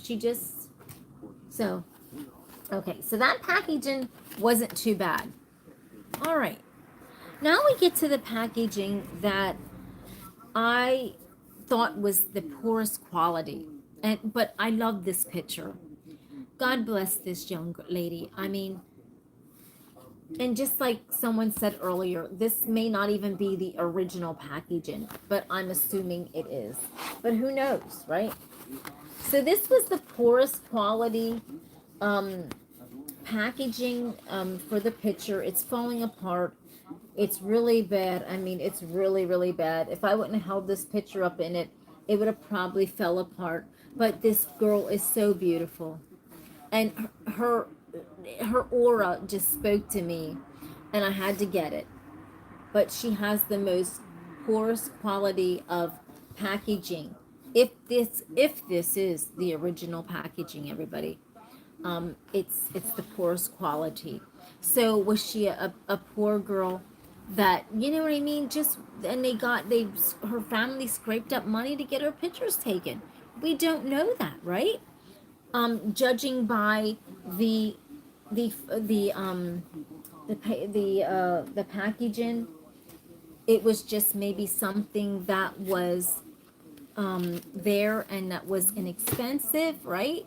Speaker 1: She just, so, okay. So that packaging wasn't too bad. All right. Now we get to the packaging that I thought was the poorest quality. But I love this picture. God bless this young lady. I mean, and just like someone said earlier, this may not even be the original packaging, but I'm assuming it is. But who knows, right? So this was the poorest quality packaging for the picture. It's falling apart. It's really bad. I mean, it's really, really bad. If I wouldn't have held this picture up in it, it would have probably fell apart. But this girl is so beautiful. And her aura just spoke to me, and I had to get it. But she has the most poorest quality of packaging. If this is the original packaging, everybody, it's the poorest quality. So was she a poor girl that, you know what I mean? Just, and her family scraped up money to get her pictures taken. We don't know that, right? Judging by the packaging, it was just maybe something that was there and that was inexpensive, right?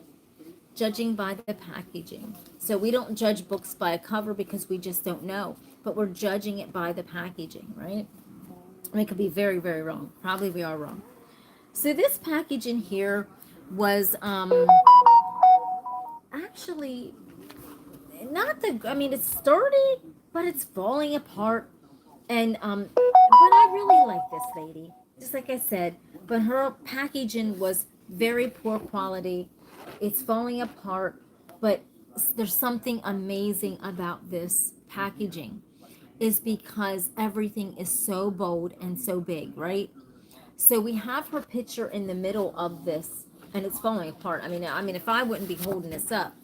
Speaker 1: Judging by the packaging. So we don't judge books by a cover because we just don't know, but we're judging it by the packaging, right? We could be very, very wrong. Probably we are wrong. So this packaging here was actually not I mean, it's sturdy, but it's falling apart. And but I really like this lady, just like I said. But her packaging was very poor quality. It's falling apart, but there's something amazing about this packaging, is because everything is so bold and so big, right? So we have her picture in the middle of this, and it's falling apart. I mean, if I wouldn't be holding this up,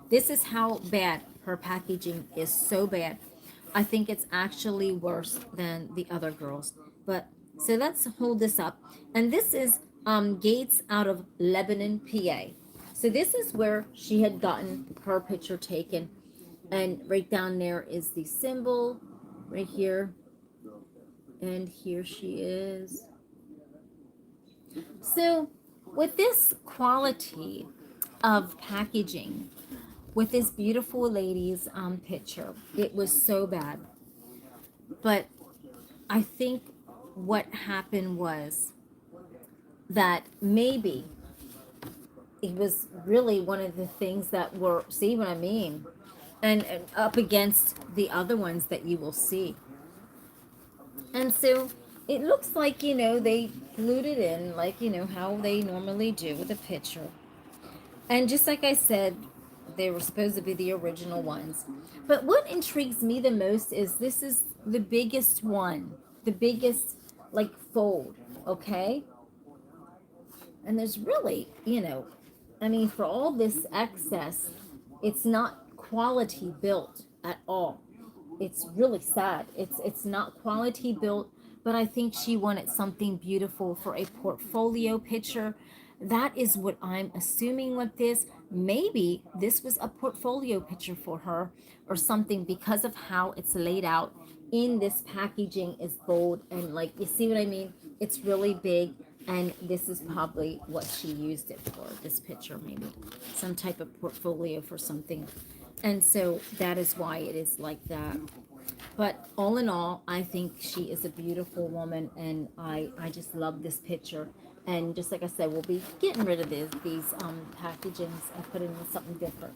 Speaker 1: this is how bad her packaging is. So bad. I think it's actually worse than the other girls. But so let's hold this up, and this is Gates out of Lebanon, PA. So this is where she had gotten her picture taken, and right down there is the symbol, right here, and here she is. So with this quality of packaging, with this beautiful lady's picture, it was so bad. But I think what happened was that maybe it was really one of the things that were, see what I mean? And up against the other ones that you will see. And so it looks like, they glued it in like, how they normally do with a picture. And just like I said, they were supposed to be the original ones. But what intrigues me the most is this is the biggest one, the biggest like fold, okay? And there's really, I mean, for all this excess, it's not quality built at all. It's really sad. It's not quality built, but I think she wanted something beautiful for a portfolio picture. That is what I'm assuming with this. Maybe this was a portfolio picture for her or something because of how it's laid out in this packaging is bold, and like, you see what I mean? It's really big, and this is probably what she used it for, this picture, maybe some type of portfolio for something. And so that is why it is like that. But all in all, I think she is a beautiful woman, and I just love this picture. And just like I said, we'll be getting rid of these packagings and putting in something different.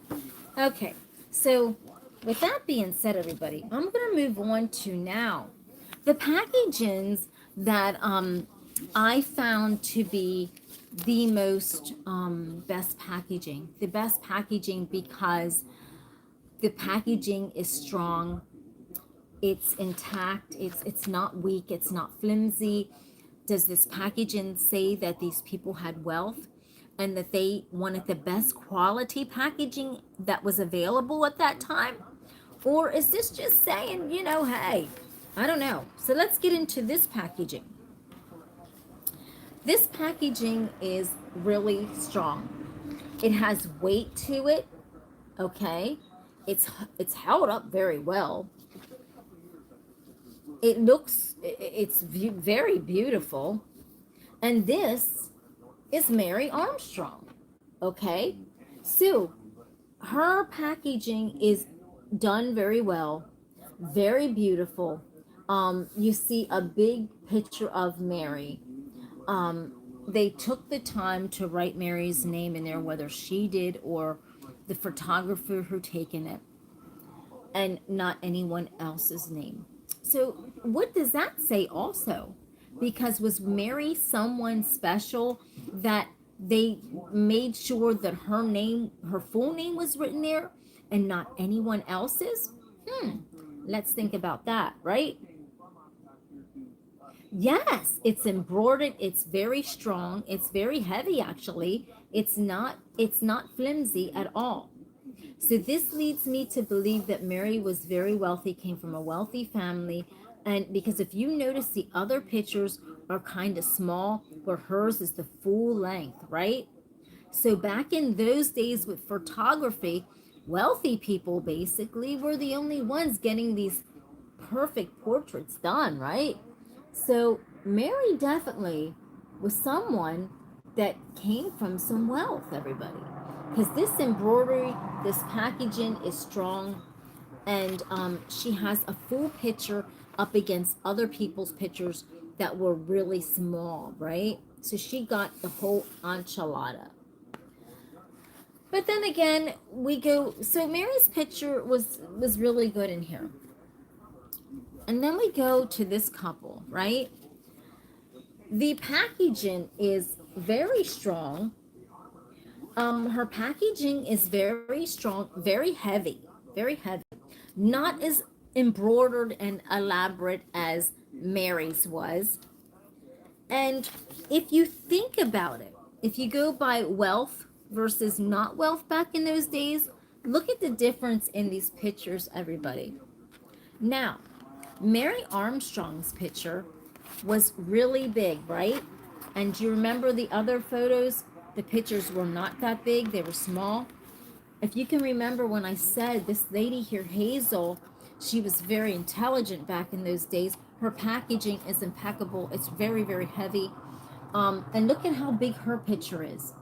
Speaker 1: Okay, so with that being said, everybody, I'm going to move on to now the packagings that I found to be the most best packaging. The best packaging because the packaging is strong, it's intact, it's not weak, it's not flimsy. Does this packaging say that these people had wealth and that they wanted the best quality packaging that was available at that time? Or is this just saying, you know, hey, I don't know. So let's get into this packaging. This packaging is really strong. It has weight to it, okay? It's held up very well. It looks, it's very beautiful. And this is Mary Armstrong, okay? So her packaging is done very well, very beautiful. You see a big picture of Mary. They took the time to write Mary's name in there, whether she did or the photographer who taken it, and not anyone else's name. So what does that say also? Because was Mary someone special that they made sure that her name, her full name was written there and not anyone else's? Let's think about that, right? Yes, it's embroidered, it's very strong, it's very heavy actually. It's not flimsy at all. So this leads me to believe that Mary was very wealthy, came from a wealthy family. And because if you notice, the other pictures are kind of small, where hers is the full length, right? So back in those days with photography, wealthy people basically were the only ones getting these perfect portraits done, right? So Mary definitely was someone that came from some wealth, everybody. Because this embroidery, this packaging is strong, and she has a full picture up against other people's pictures that were really small, right? So she got the whole enchilada. But then again, we go, so Mary's picture was really good in here. And then we go to this couple, right? The packaging is very strong. Her packaging is very strong, very heavy, very heavy. Not as embroidered and elaborate as Mary's was. And if you think about it, if you go by wealth versus not wealth back in those days, look at the difference in these pictures, everybody. Now, Mary Armstrong's picture was really big, right? And do you remember the other photos? The pictures were not that big, they were small. If you can remember when I said this lady here, Hazel, she was very intelligent back in those days. Her packaging is impeccable. It's very, very heavy. And look at how big her picture is.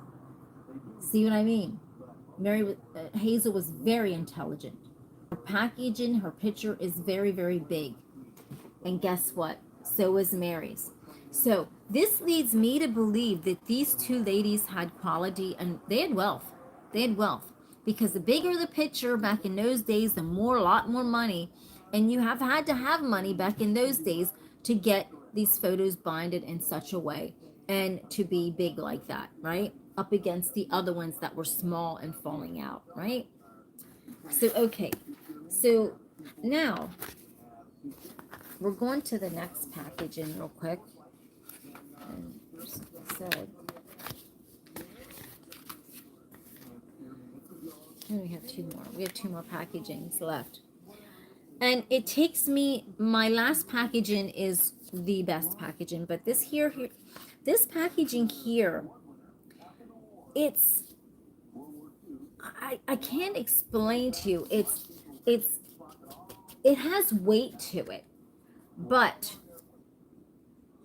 Speaker 1: See what I mean? Hazel was very intelligent. Her packaging, her picture is very, very big. And guess what? So is Mary's. So this leads me to believe that these two ladies had quality, and they had wealth. They had wealth. Because the bigger the picture back in those days, the more, a lot more money. And you have had to have money back in those days to get these photos binded in such a way and to be big like that, right? Up against the other ones that were small and falling out, right? So, okay. So now we're going to the next packaging real quick. And said, and we have two more. We have two more packagings left. And it takes me, my last packaging is the best packaging, but this this packaging here, it's, I can't explain to you. It has weight to it. but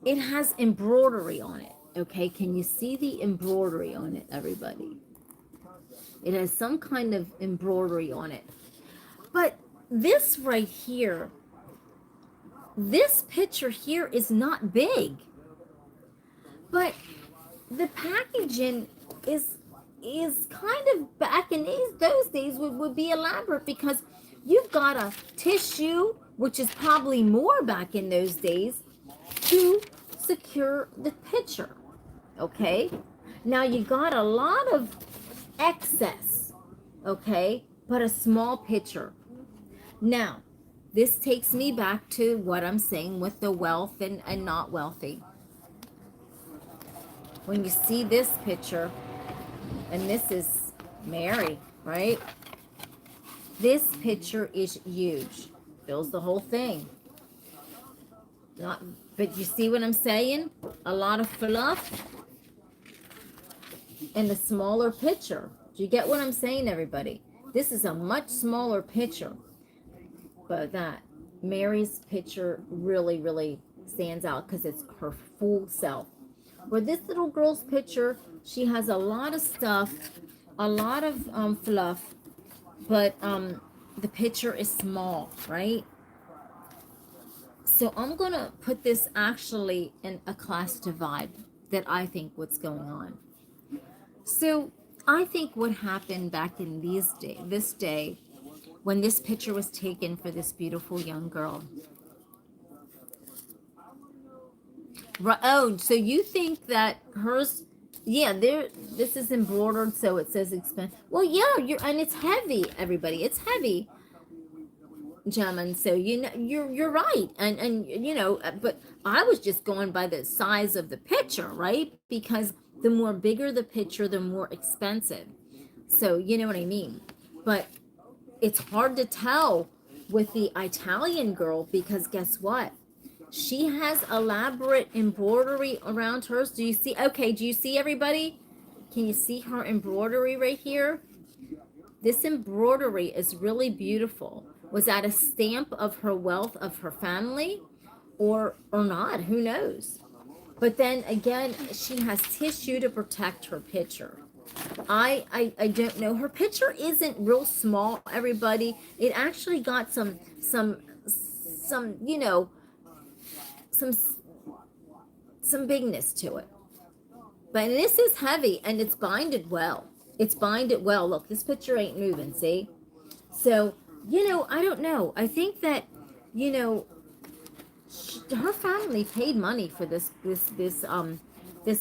Speaker 1: it has embroidery on it. Okay, can you see the embroidery on it, everybody? It has some kind of embroidery on it. But this right here, this picture here is not big. But the packaging is kind of, back in those days would be elaborate, because you've got a tissue, which is probably more back in those days, to secure the picture. Okay, now you got a lot of excess, okay, but a small picture. Now this takes me back to what I'm saying with the wealth and not wealthy. When you see this picture, and this is Mary, right? This picture is huge. Fills the whole thing. Not, but you see what I'm saying? A lot of fluff and a smaller picture. Do you get what I'm saying, everybody? This is a much smaller picture. But that Mary's picture really, really stands out because it's her full self. Where this little girl's picture, she has a lot of stuff, a lot of fluff, but the picture is small, right? So I'm gonna put this actually in a class divide that I think what's going on. So I think what happened back in this day, when this picture was taken for this beautiful young girl. Oh, so you think that hers? Yeah, this is embroidered, so it says expensive. Well, yeah, and it's heavy, everybody. It's heavy, gentlemen. So you know, you're right, and you know, but I was just going by the size of the picture, right? Because the more bigger the picture, the more expensive. So you know what I mean. But it's hard to tell with the Italian girl, because guess what? She has elaborate embroidery around hers. Do you see? Okay, do you see, everybody? Can you see her embroidery right here? This embroidery is really beautiful. Was that a stamp of her wealth, of her family, or not? Who knows? But then again, she has tissue to protect her picture. I don't know. Her picture isn't real small, everybody. It actually got some you know, some bigness to it. But this is heavy, and it's binded well. It's binded well. Look, this picture ain't moving, see? So, you know, I don't know. I think that, you know, her family paid money for this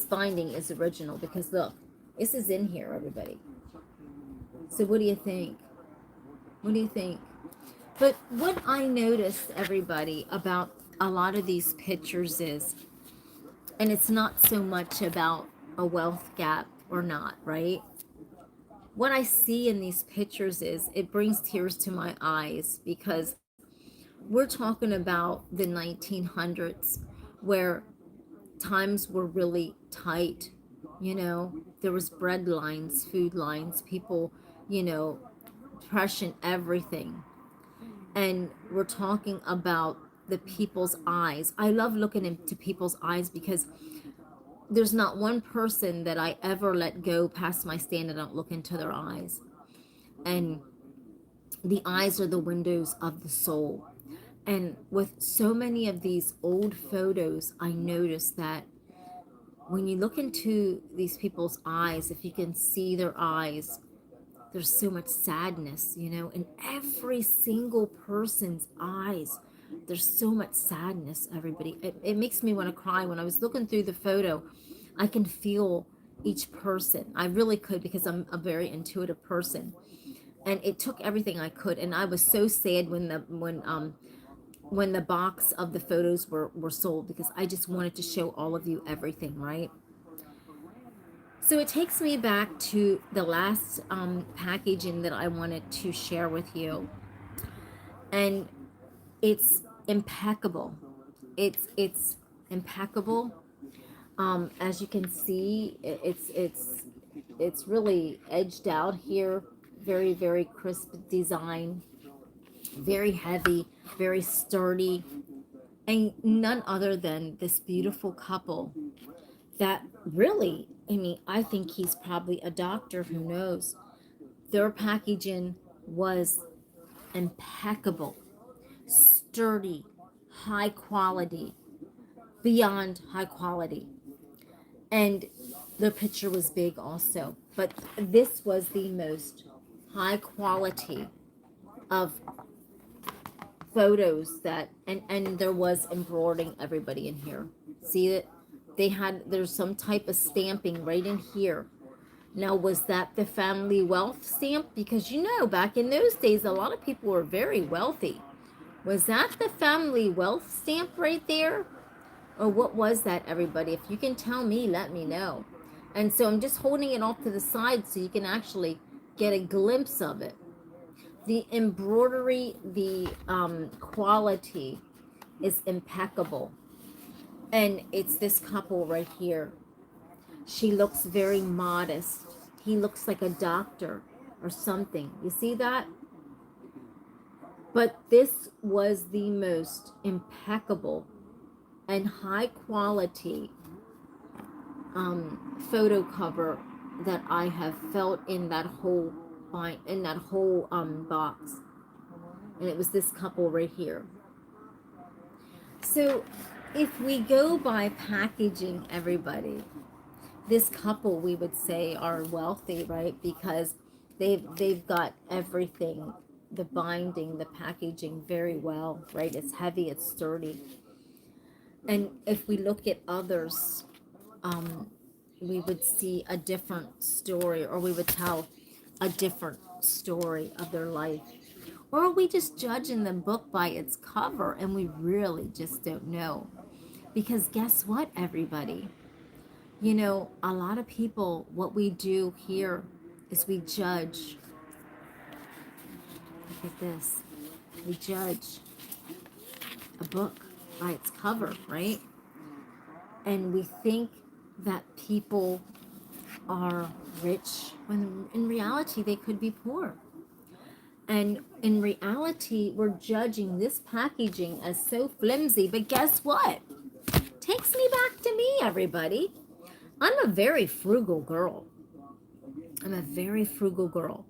Speaker 1: binding is original, because look, this is in here, everybody. So what do you think? What do you think? But what I noticed, everybody, about a lot of these pictures is, and it's not so much about a wealth gap or not, right? What I see in these pictures is, it brings tears to my eyes, because we're talking about the 1900s, where times were really tight. You know, there was bread lines, food lines, people, you know, depression, everything. And we're talking about the people's eyes. I love looking into people's eyes, because there's not one person that I ever let go past my stand and don't look into their eyes. And the eyes are the windows of the soul. And with so many of these old photos, I noticed that when you look into these people's eyes, if you can see their eyes, there's so much sadness, you know, in every single person's eyes. There's so much sadness, everybody. It makes me want to cry. When I was looking through the photo, I can feel each person. I really could, because I'm a very intuitive person. And it took everything I could. And I was so sad when the box of the photos were sold, because I just wanted to show all of you everything, right? So it takes me back to the last packaging that I wanted to share with you. And it's impeccable. It's impeccable. As you can see, it's really edged out here. Very, very crisp design. Very heavy, very sturdy. And none other than this beautiful couple that really, I mean, I think he's probably a doctor, who knows. Their packaging was impeccable, sturdy, high quality, beyond high quality. And the picture was big also. But this was the most high quality of photos that, and there was embroidering everybody in here. See it? There's some type of stamping right in here. Now, was that the family wealth stamp? Because back in those days, a lot of people were very wealthy. Was that the family wealth stamp right there? Or what was that, everybody? If you can tell me, let me know. And so I'm just holding it off to the side so you can actually get a glimpse of it. The embroidery, the quality is impeccable. And it's this couple right here. She looks very modest. He looks like a doctor or something. You see that? But this was the most impeccable and high quality photo cover that I have felt in that whole box. And it was this couple right here. So if we go by packaging, everybody, this couple, we would say, are wealthy, right? Because they've got everything, the binding, the packaging very well, right? It's heavy, it's sturdy. And if we look at others, we would see a different story, or we would tell a different story of their life. Or are we just judging the book by its cover, and we really just don't know? Because guess what, everybody? A lot of people, what we do here is we judge. Look at this. We judge a book by its cover, right? And we think that people are rich when in reality they could be poor. And in reality, we're judging this packaging as so flimsy. But guess what? Takes me back to me, everybody. I'm a very frugal girl. I'm a very frugal girl.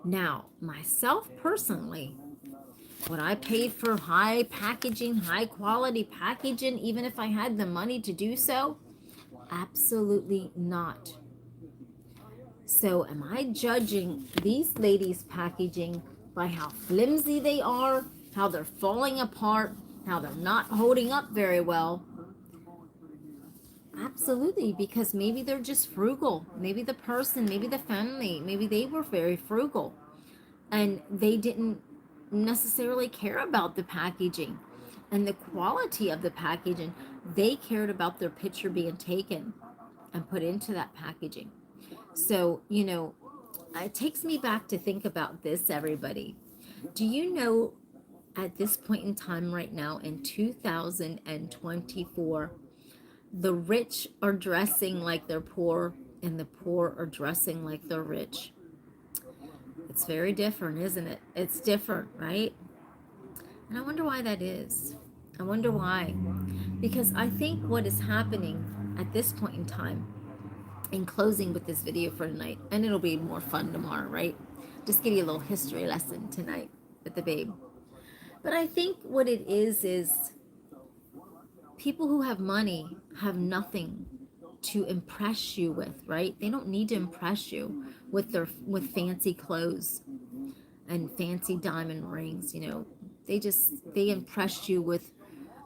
Speaker 1: Now, myself personally, would I pay for high packaging, high quality packaging, even if I had the money to do so? Absolutely not. So am I judging these ladies' packaging by how flimsy they are, how they're falling apart, how they're not holding up very well? Absolutely, because maybe they're just frugal. Maybe the person, maybe the family, maybe they were very frugal and they didn't necessarily care about the packaging and the quality of the packaging. They cared about their picture being taken and put into that packaging. So, it takes me back to think about this, everybody. Do you know at this point in time right now in 2024, the rich are dressing like they're poor and the poor are dressing like they're rich? It's very different, isn't it? It's different, right? And I wonder why that is. I wonder why. Because I think what is happening at this point in time, in closing with this video for tonight, and it'll be more fun tomorrow, right? Just give you a little history lesson tonight with the babe. But I think what it is people who have money have nothing to impress you with, right? They don't need to impress you with fancy clothes and fancy diamond rings. They impress you with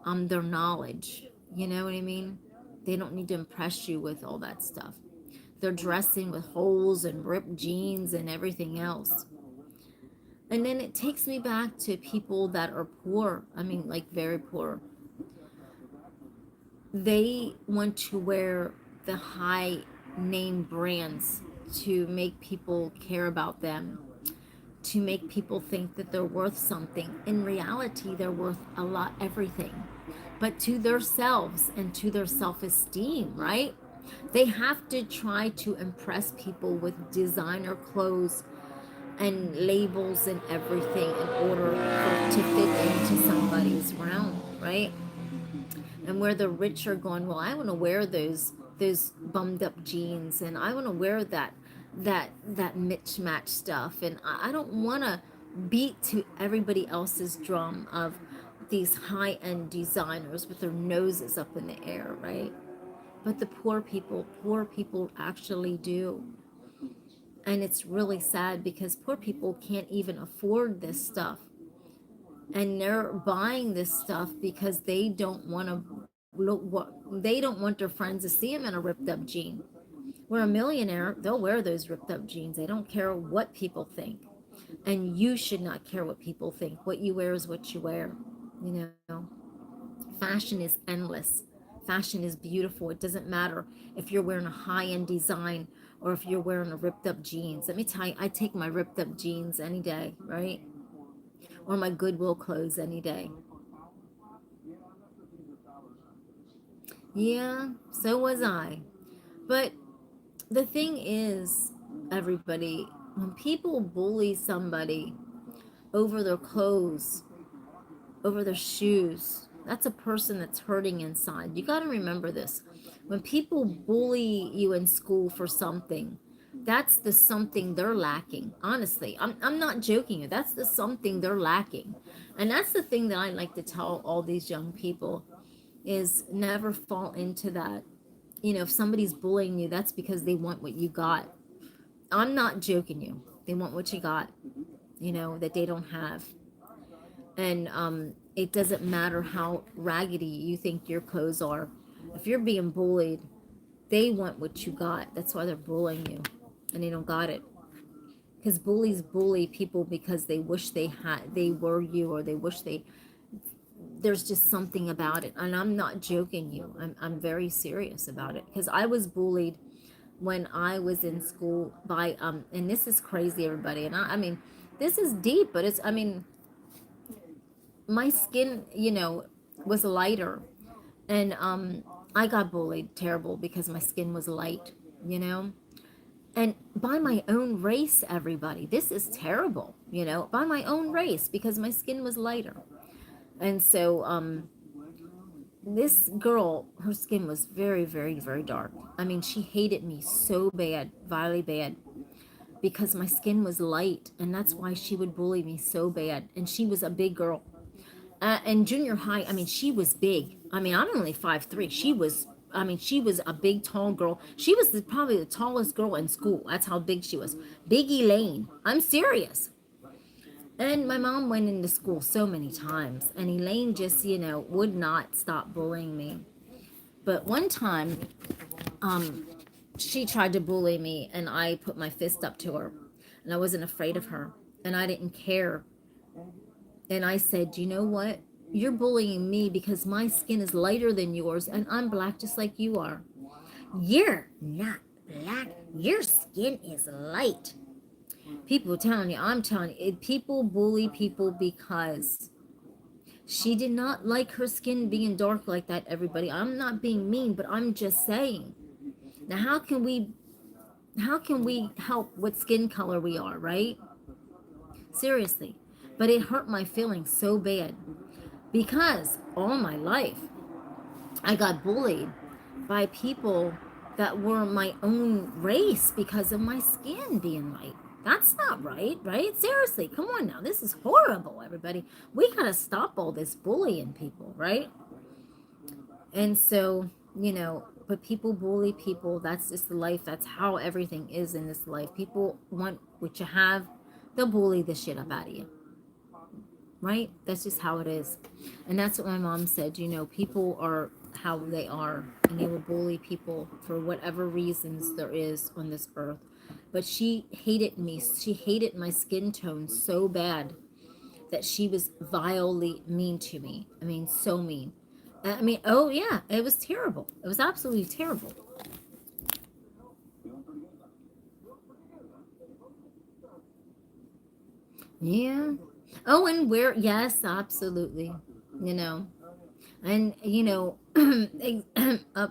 Speaker 1: their knowledge. You know what I mean? They don't need to impress you with all that stuff. They're dressing with holes and ripped jeans and everything else. And then it takes me back to people that are poor. I mean, like very poor. They want to wear the high name brands to make people care about them, to make people think that they're worth something. In reality, they're worth a lot, everything. But to themselves and to their self-esteem, right? They have to try to impress people with designer clothes and labels and everything in order to fit into somebody's realm, right? And where the rich are going, well, I want to wear those bummed up jeans, and I want to wear that mismatch stuff, and I don't want to beat to everybody else's drum of these high-end designers with their noses up in the air, right? But the poor people actually do. And it's really sad because poor people can't even afford this stuff. And they're buying this stuff because they don't want to look what they don't want their friends to see them in a ripped up jean. Where a millionaire, they'll wear those ripped up jeans. They don't care what people think. And you should not care what people think. What you wear is what you wear. You know, fashion is endless. Fashion is beautiful. It doesn't matter if you're wearing a high-end design or if you're wearing a ripped up jeans. Let me tell you, I take my ripped up jeans any day, right? Or my Goodwill clothes any day. Yeah, so was I. But the thing is, everybody, when people bully somebody over their clothes, over their shoes, that's a person that's hurting inside. You got to remember this. When people bully you in school for something, that's the something they're lacking. Honestly, I'm not joking you. That's the something they're lacking. And that's the thing that I like to tell all these young people is never fall into that. You know, if somebody's bullying you, that's because they want what you got. I'm not joking you. They want what you got, you know, that they don't have. And it doesn't matter how raggedy you think your clothes are. If you're being bullied, they want what you got. That's why they're bullying you, and they don't got it. Because bullies bully people because they wish they were you, or they wish they. There's just something about it, and I'm not joking you. I'm very serious about it because I was bullied when I was in school by and this is crazy, everybody. And I mean, this is deep, but it's, I mean, my skin, you know, was lighter, and I got bullied terrible because my skin was light, you know, and by my own race, everybody. This is terrible, you know, by my own race because my skin was lighter. And so this girl, her skin was very, very, very dark. I mean, she hated me so bad, vilely bad, because my skin was light, and that's why she would bully me so bad. And she was a big girl. In junior high, I mean, she was big. I mean, I'm only 5'3". She was, I mean, she was a big, tall girl. She was probably the tallest girl in school. That's how big she was. Big Elaine. I'm serious. And my mom went into school so many times, and Elaine just, you know, would not stop bullying me. But one time, she tried to bully me, and I put my fist up to her, and I wasn't afraid of her, and I didn't care. And I said, you know what? You're bullying me because my skin is lighter than yours, and I'm black just like you are. You're not black. Your skin is light. People telling you, I'm telling you, people bully people because she did not like her skin being dark like that, everybody. I'm not being mean, but I'm just saying. Now, how can we help what skin color we are, right? Seriously. But it hurt my feelings so bad because all my life I got bullied by people that were my own race because of my skin being light. That's not right, right? Seriously, come on now. This is horrible, everybody. We gotta stop all this bullying people, right? And so, you know, but people bully people. That's just the life. That's how everything is in this life. People want what you have, they'll bully the shit up out of you. Right? That's just how it is. And that's what my mom said. You know, people are how they are, and they will bully people for whatever reasons there is on this earth. But she hated me. She hated my skin tone so bad that she was vilely mean to me. I mean, so mean. I mean, oh yeah, it was terrible. It was absolutely terrible. Yeah. Oh, and where, yes, absolutely. You know, and you know,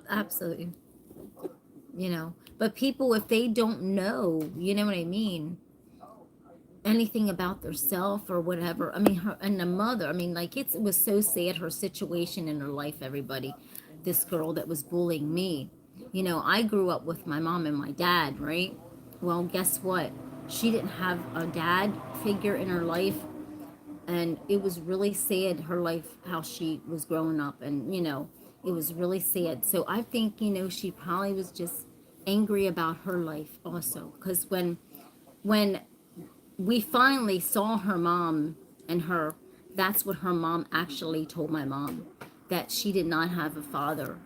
Speaker 1: absolutely. You know, but people, if they don't know, you know what I mean, anything about theirself or whatever. I mean, her and the mother, I mean, like it was so sad, her situation in her life, everybody. This girl that was bullying me. You know, I grew up with my mom and my dad, right? Well, guess what? She didn't have a dad figure in her life, and it was really sad, her life, how she was growing up, and you know, it was really sad. So I think, you know, she probably was just angry about her life also, because when we finally saw her mom and her, that's what her mom actually told my mom, that she did not have a father.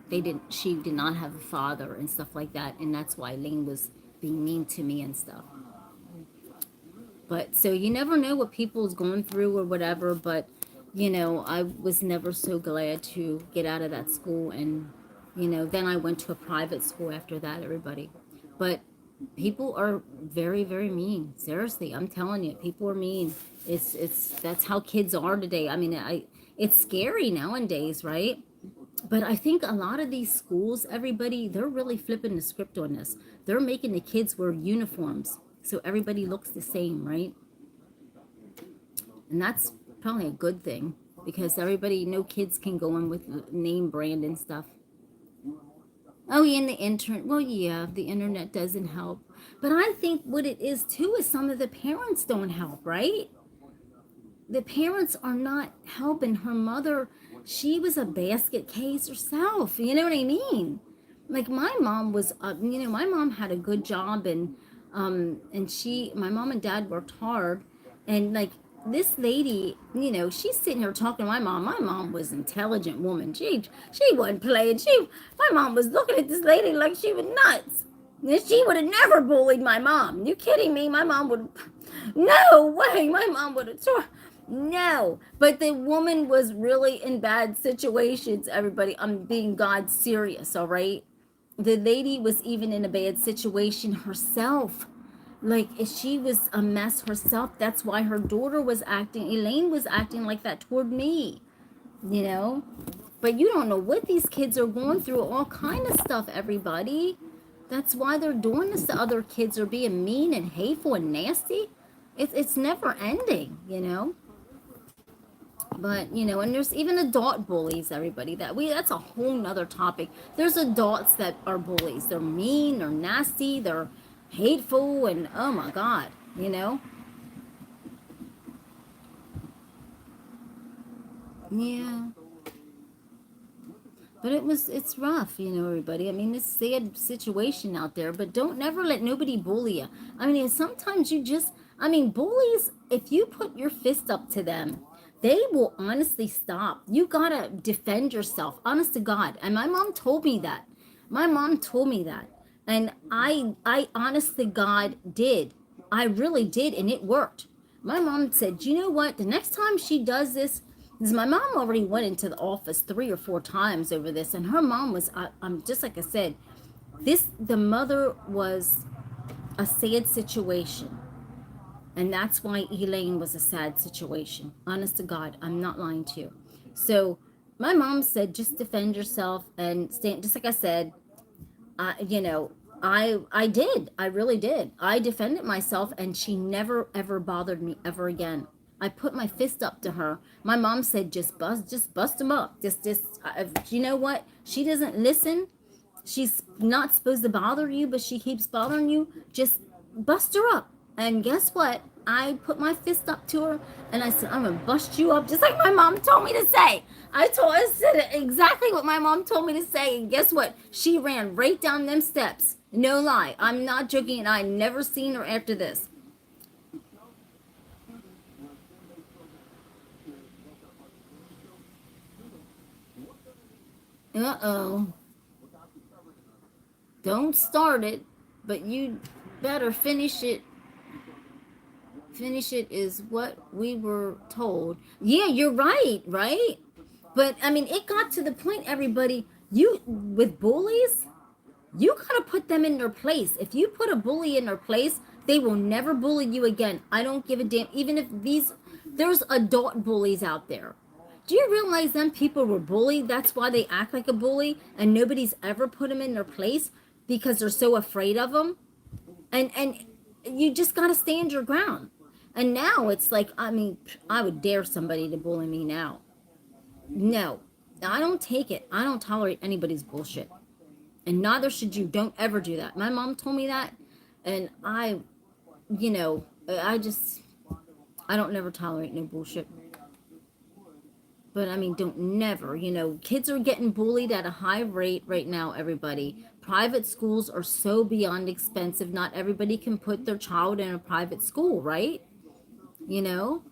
Speaker 1: She did not have a father and stuff like that, and that's why Lane was being mean to me and stuff. But so you never know what people's going through or whatever, but you know, I was never so glad to get out of that school. And you know, then I went to a private school after that, everybody. But people are very, very mean. Seriously, I'm telling you, people are mean. It's that's how kids are today. I mean, it's scary nowadays, right? But I think a lot of these schools, everybody, they're really flipping the script on this. They're making the kids wear uniforms so everybody looks the same, right? And that's probably a good thing, because everybody, no kids can go in with name brand and stuff. Oh, yeah, and the internet. Well, yeah, the internet doesn't help. But I think what it is too is some of the parents don't help, right? The parents are not helping. Her mother, she was a basket case herself. You know what I mean? Like my mom was, you know, my mom had a good job, and my mom and dad worked hard, and like this lady, you know, she's sitting here talking to my mom. My mom was an intelligent woman. She wasn't playing. My mom was looking at this lady like she was nuts. And she would have never bullied my mom. You kidding me? My mom would, no way. My mom would have no, but the woman was really in bad situations, everybody. I'm being God serious, all right? The lady was even in a bad situation herself. Like, she was a mess herself. That's why her daughter was acting, Elaine was acting like that toward me, you know? But you don't know what these kids are going through, all kind of stuff, everybody. That's why they're doing this to other kids, are being mean and hateful and nasty. It's never ending, you know? But you know, and there's even adult bullies, everybody. That's a whole nother topic. There's adults that are bullies. They're mean, they're nasty, they're hateful, and oh my God, you know? Yeah. But it's rough, you know, everybody. I mean, it's a sad situation out there, but don't never let nobody bully you. I mean, sometimes I mean, bullies, if you put your fist up to them, they will honestly stop. You gotta defend yourself, honest to God. And my mom told me that. My mom told me that. And I honest to God did. I really did, and it worked. My mom said, you know what? The next time she does this, because my mom already went into the office 3 or 4 times over this, and her mom was, just like I said, the mother was a sad situation. And that's why Elaine was a sad situation. Honest to God, I'm not lying to you. So my mom said, just defend yourself and stand, just like I said, you know, I did. I really did. I defended myself, and she never, ever bothered me ever again. I put my fist up to her. My mom said, just bust them up. You know what? She doesn't listen. She's not supposed to bother you, but she keeps bothering you. Just bust her up. And guess what? I put my fist up to her, and I said, I'm going to bust you up, just like my mom told me to say. I said exactly what my mom told me to say, and guess what? She ran right down them steps. No lie. I'm not joking, and I never seen her after this. Uh-oh. Don't start it, but you better finish it. Finish it is what we were told. Yeah, you're right, right? But I mean, it got to the point, everybody, with bullies, you gotta put them in their place. If you put a bully in their place, they will never bully you again. I don't give a damn. Even if there's adult bullies out there. Do you realize them people were bullied? That's why they act like a bully, and nobody's ever put them in their place because they're so afraid of them. And you just gotta stand your ground. And now it's like, I mean, I would dare somebody to bully me now. No, I don't take it. I don't tolerate anybody's bullshit. And neither should you. Don't ever do that. My mom told me that. And you know, I don't never tolerate no bullshit. But I mean, don't never, kids are getting bullied at a high rate right now, everybody. Private schools are so beyond expensive. Not everybody can put their child in a private school, right? You know?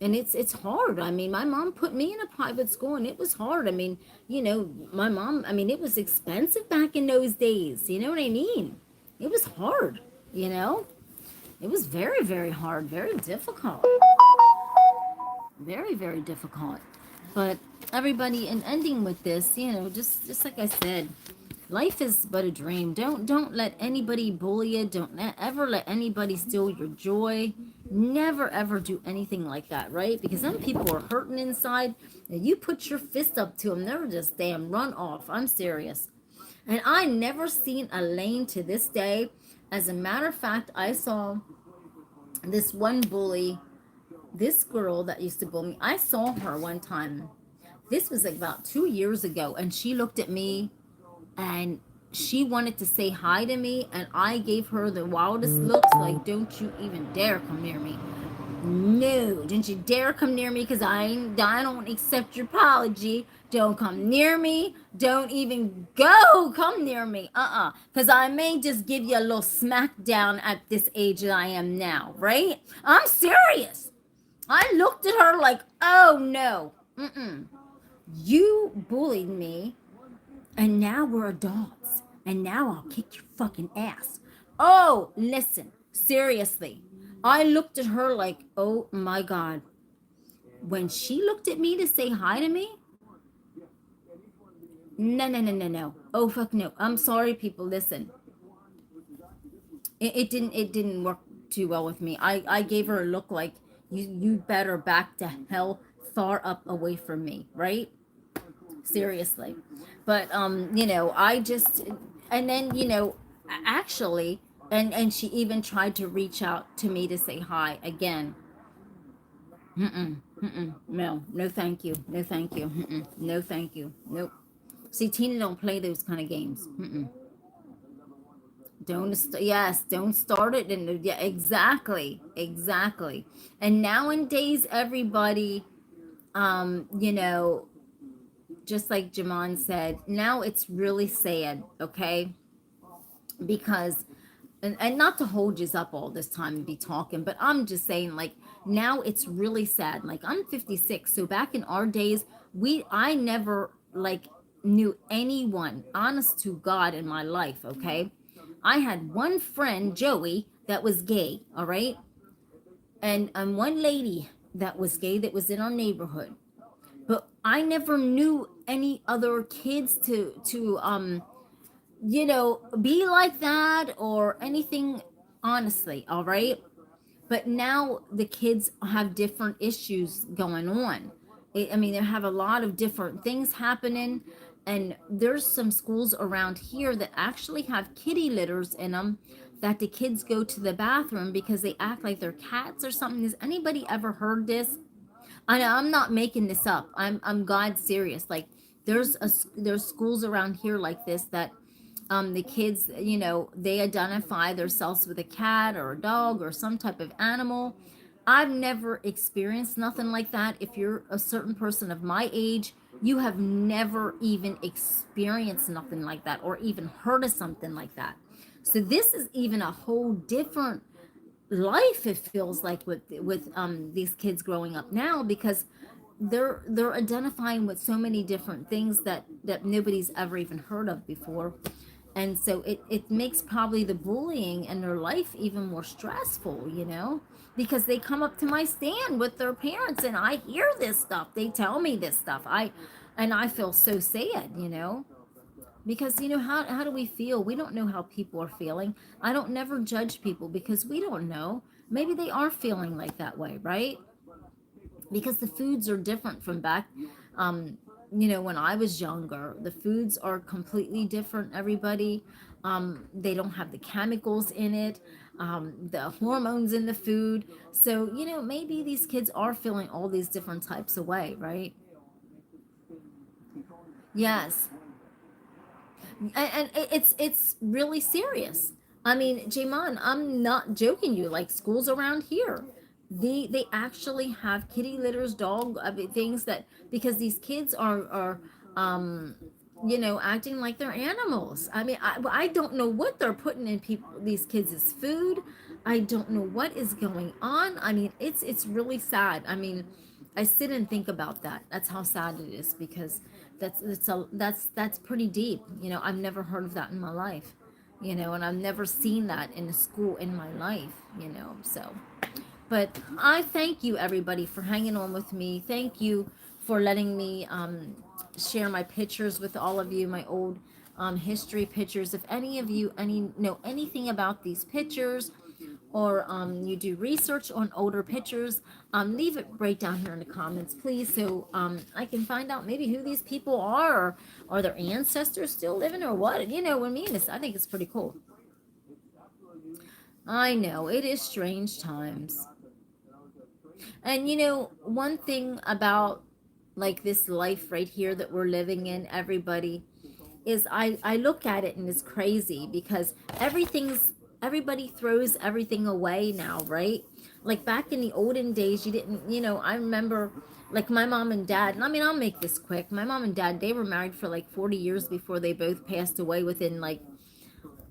Speaker 1: And it's hard. I mean, my mom put me in a private school and it was hard. I mean, my mom, I mean, it was expensive back in those days. You know what I mean? It was hard, you know? It was very, very hard, very difficult. Very, very difficult. But everybody, in ending with this, just like I said, life is but a dream. Don't let anybody bully you. Don't ever let anybody steal your joy. Never ever do anything like that, right? Because some people are hurting inside, and you put your fist up to them, they're just damn run off. I'm serious. And I never seen a lane to this day. As a matter of fact, I saw this one bully, this girl that used to bully me. I saw her one time. This was like about 2 years ago, and she looked at me and she wanted to say hi to me, and I gave her the wildest looks, like, don't you even dare come near me. No, don't you dare come near me, because I don't accept your apology. Don't come near me. Don't even come near me. Because I may just give you a little smackdown at this age that I am now, right? I'm serious. I looked at her like, oh no. You bullied me, and now we're adults, and now I'll kick your fucking ass. Oh, listen, seriously. I looked at her like, oh my God. When she looked at me to say hi to me, no. Oh, fuck no. I'm sorry, people, listen. It didn't work too well with me. I gave her a look like, you better back to hell far up away from me, right? Seriously. But I just, and then actually, and she even tried to reach out to me to say hi again. No thank you, no thank you, no thank you, nope. See, Tina don't play those kind of games. Don't start it. And yeah, exactly. And nowadays, everybody, you know, just like Jaman said, now it's really sad, okay? Because, and not to hold you up all this time and be talking, but I'm just saying, like, now it's really sad. Like, I'm 56, so back in our days, I never, like, knew anyone, honest to God, in my life, okay? I had one friend, Joey, that was gay, all right? And one lady that was gay that was in our neighborhood. But I never knew any other kids to be like that or anything, honestly, all right? But now the kids have different issues going on. I mean, they have a lot of different things happening, and there's some schools around here that actually have kitty litters in them that the kids go to the bathroom because they act like they're cats or something. Has anybody ever heard this? I'm not making this up. I'm God serious. Like, there's schools around here like this that the kids, they identify themselves with a cat or a dog or some type of animal. I've never experienced nothing like that. If you're a certain person of my age, you have never even experienced nothing like that or even heard of something like that. So this is even a whole different life, it feels like, with these kids growing up now, because they're identifying with so many different things that nobody's ever even heard of before. And so it makes probably the bullying in their life even more stressful, because they come up to my stand with their parents and I hear this stuff. They tell me this stuff. And I feel so sad. Because how do we feel? We don't know how people are feeling. I don't never judge people because we don't know. Maybe they are feeling like that way, right? Because the foods are different from back when I was younger. The foods are completely different, everybody. They don't have the chemicals in it, the hormones in the food. So, maybe these kids are feeling all these different types of way, right? Yes. And it's really serious. I mean, Jaymon, I'm not joking you. Like schools around here, they actually have kitty litters, dog, I mean, things that, because these kids are um acting like they're animals. I mean, I don't know what they're putting in these kids' food. I don't know what is going on. I mean, it's really sad. I mean, I sit and think about that. That's how sad it is, because that's pretty deep. I've never heard of that in my life. And I've never seen that in a school in my life. So, but I thank you everybody for hanging on with me. Thank you for letting me share my pictures with all of you, my old history pictures. If any of you know anything about these pictures, or you do research on older pictures, leave it right down here in the comments, please, so I can find out maybe who these people are, or are their ancestors still living, or what. What I mean is, I think it's pretty cool. I know it is strange times. And one thing about like this life right here that we're living in, everybody, is I look at it and it's crazy, because everybody throws everything away now, right? Like back in the olden days, you didn't, I remember like my mom and dad, and I mean, I'll make this quick. My mom and dad, they were married for like 40 years before they both passed away within like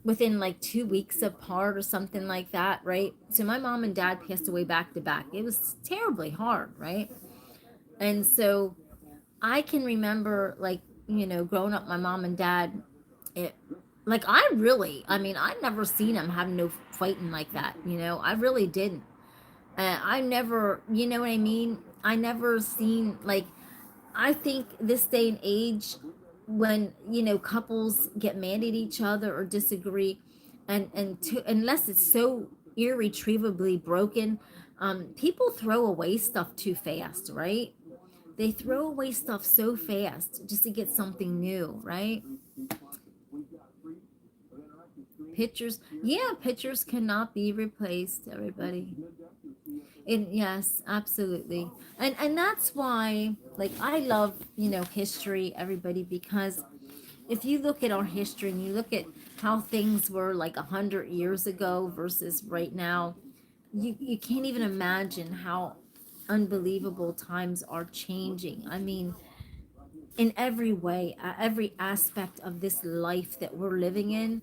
Speaker 1: 2 weeks apart or something like that, right? So my mom and dad passed away back to back. It was terribly hard, right? And so I can remember, like, growing up, my mom and dad, it, like, I mean, I've never seen them have no fighting like that, I really didn't. I never, what I mean? I never seen, like, I think this day and age, when, couples get mad at each other or disagree, unless it's so irretrievably broken, people throw away stuff too fast, right? They throw away stuff so fast just to get something new, right? Pictures, yeah, pictures cannot be replaced, everybody. And yes, absolutely. And that's why, like, I love, history, everybody, because if you look at our history and you look at how things were like 100 years ago versus right now, you can't even imagine how unbelievable times are changing. I mean, in every way, every aspect of this life that we're living in,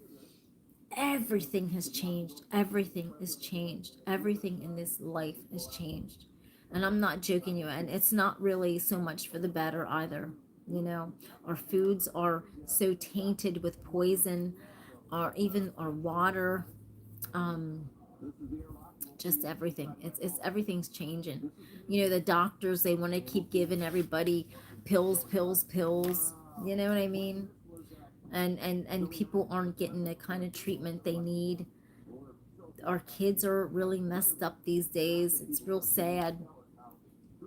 Speaker 1: everything has changed. Everything is changed. Everything in this life has changed. And I'm not joking you. And it's not really so much for the better either. Our foods are so tainted with poison, or even our water. Um, just everything. It's everything's changing. The doctors, they want to keep giving everybody pills, pills, pills. You know what I mean? And people aren't getting the kind of treatment they need. Our kids are really messed up these days. It's real sad.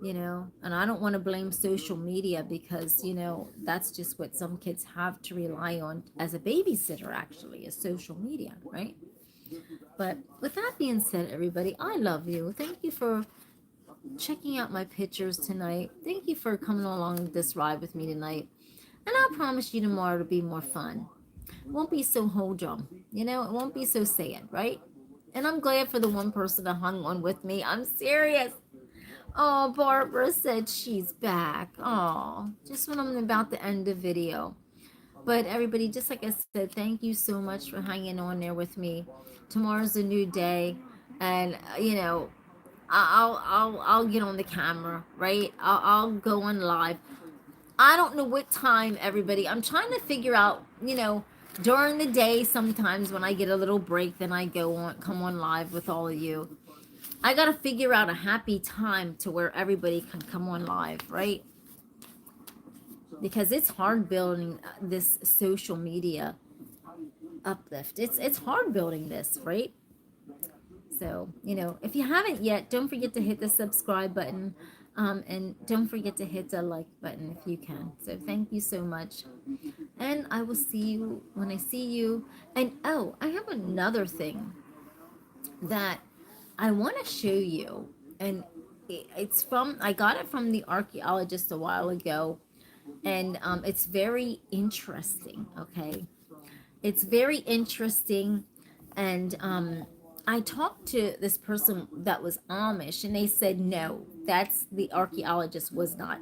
Speaker 1: And I don't want to blame social media, because that's just what some kids have to rely on as a babysitter, actually, is social media, right? But with that being said, everybody, I love you. Thank you for checking out my pictures tonight. Thank you for coming along this ride with me tonight. And I promise you tomorrow to be more fun. It won't be so humdrum. It won't be so sad, right? And I'm glad for the one person that hung on with me. I'm serious. Oh, Barbara said she's back. Oh, just when I'm about to end the video. But everybody, just like I said, thank you so much for hanging on there with me. Tomorrow's a new day, and I'll get on the camera, right? I'll go on live. I don't know what time, everybody. I'm trying to figure out, during the day, sometimes when I get a little break, then I come on live with all of you. I got to figure out a happy time to where everybody can come on live, right? Because it's hard building this social media uplift. It's hard building this, right? So, if you haven't yet, don't forget to hit the subscribe button, and don't forget to hit the like button if you can. So thank you so much. And I will see you when I see you. And oh, I have another thing that I want to show you. And it's from, I got it from the archaeologist a while ago. And it's very interesting, okay? It's very interesting. And I talked to this person that was Amish, and they said, no, that's the archaeologist was not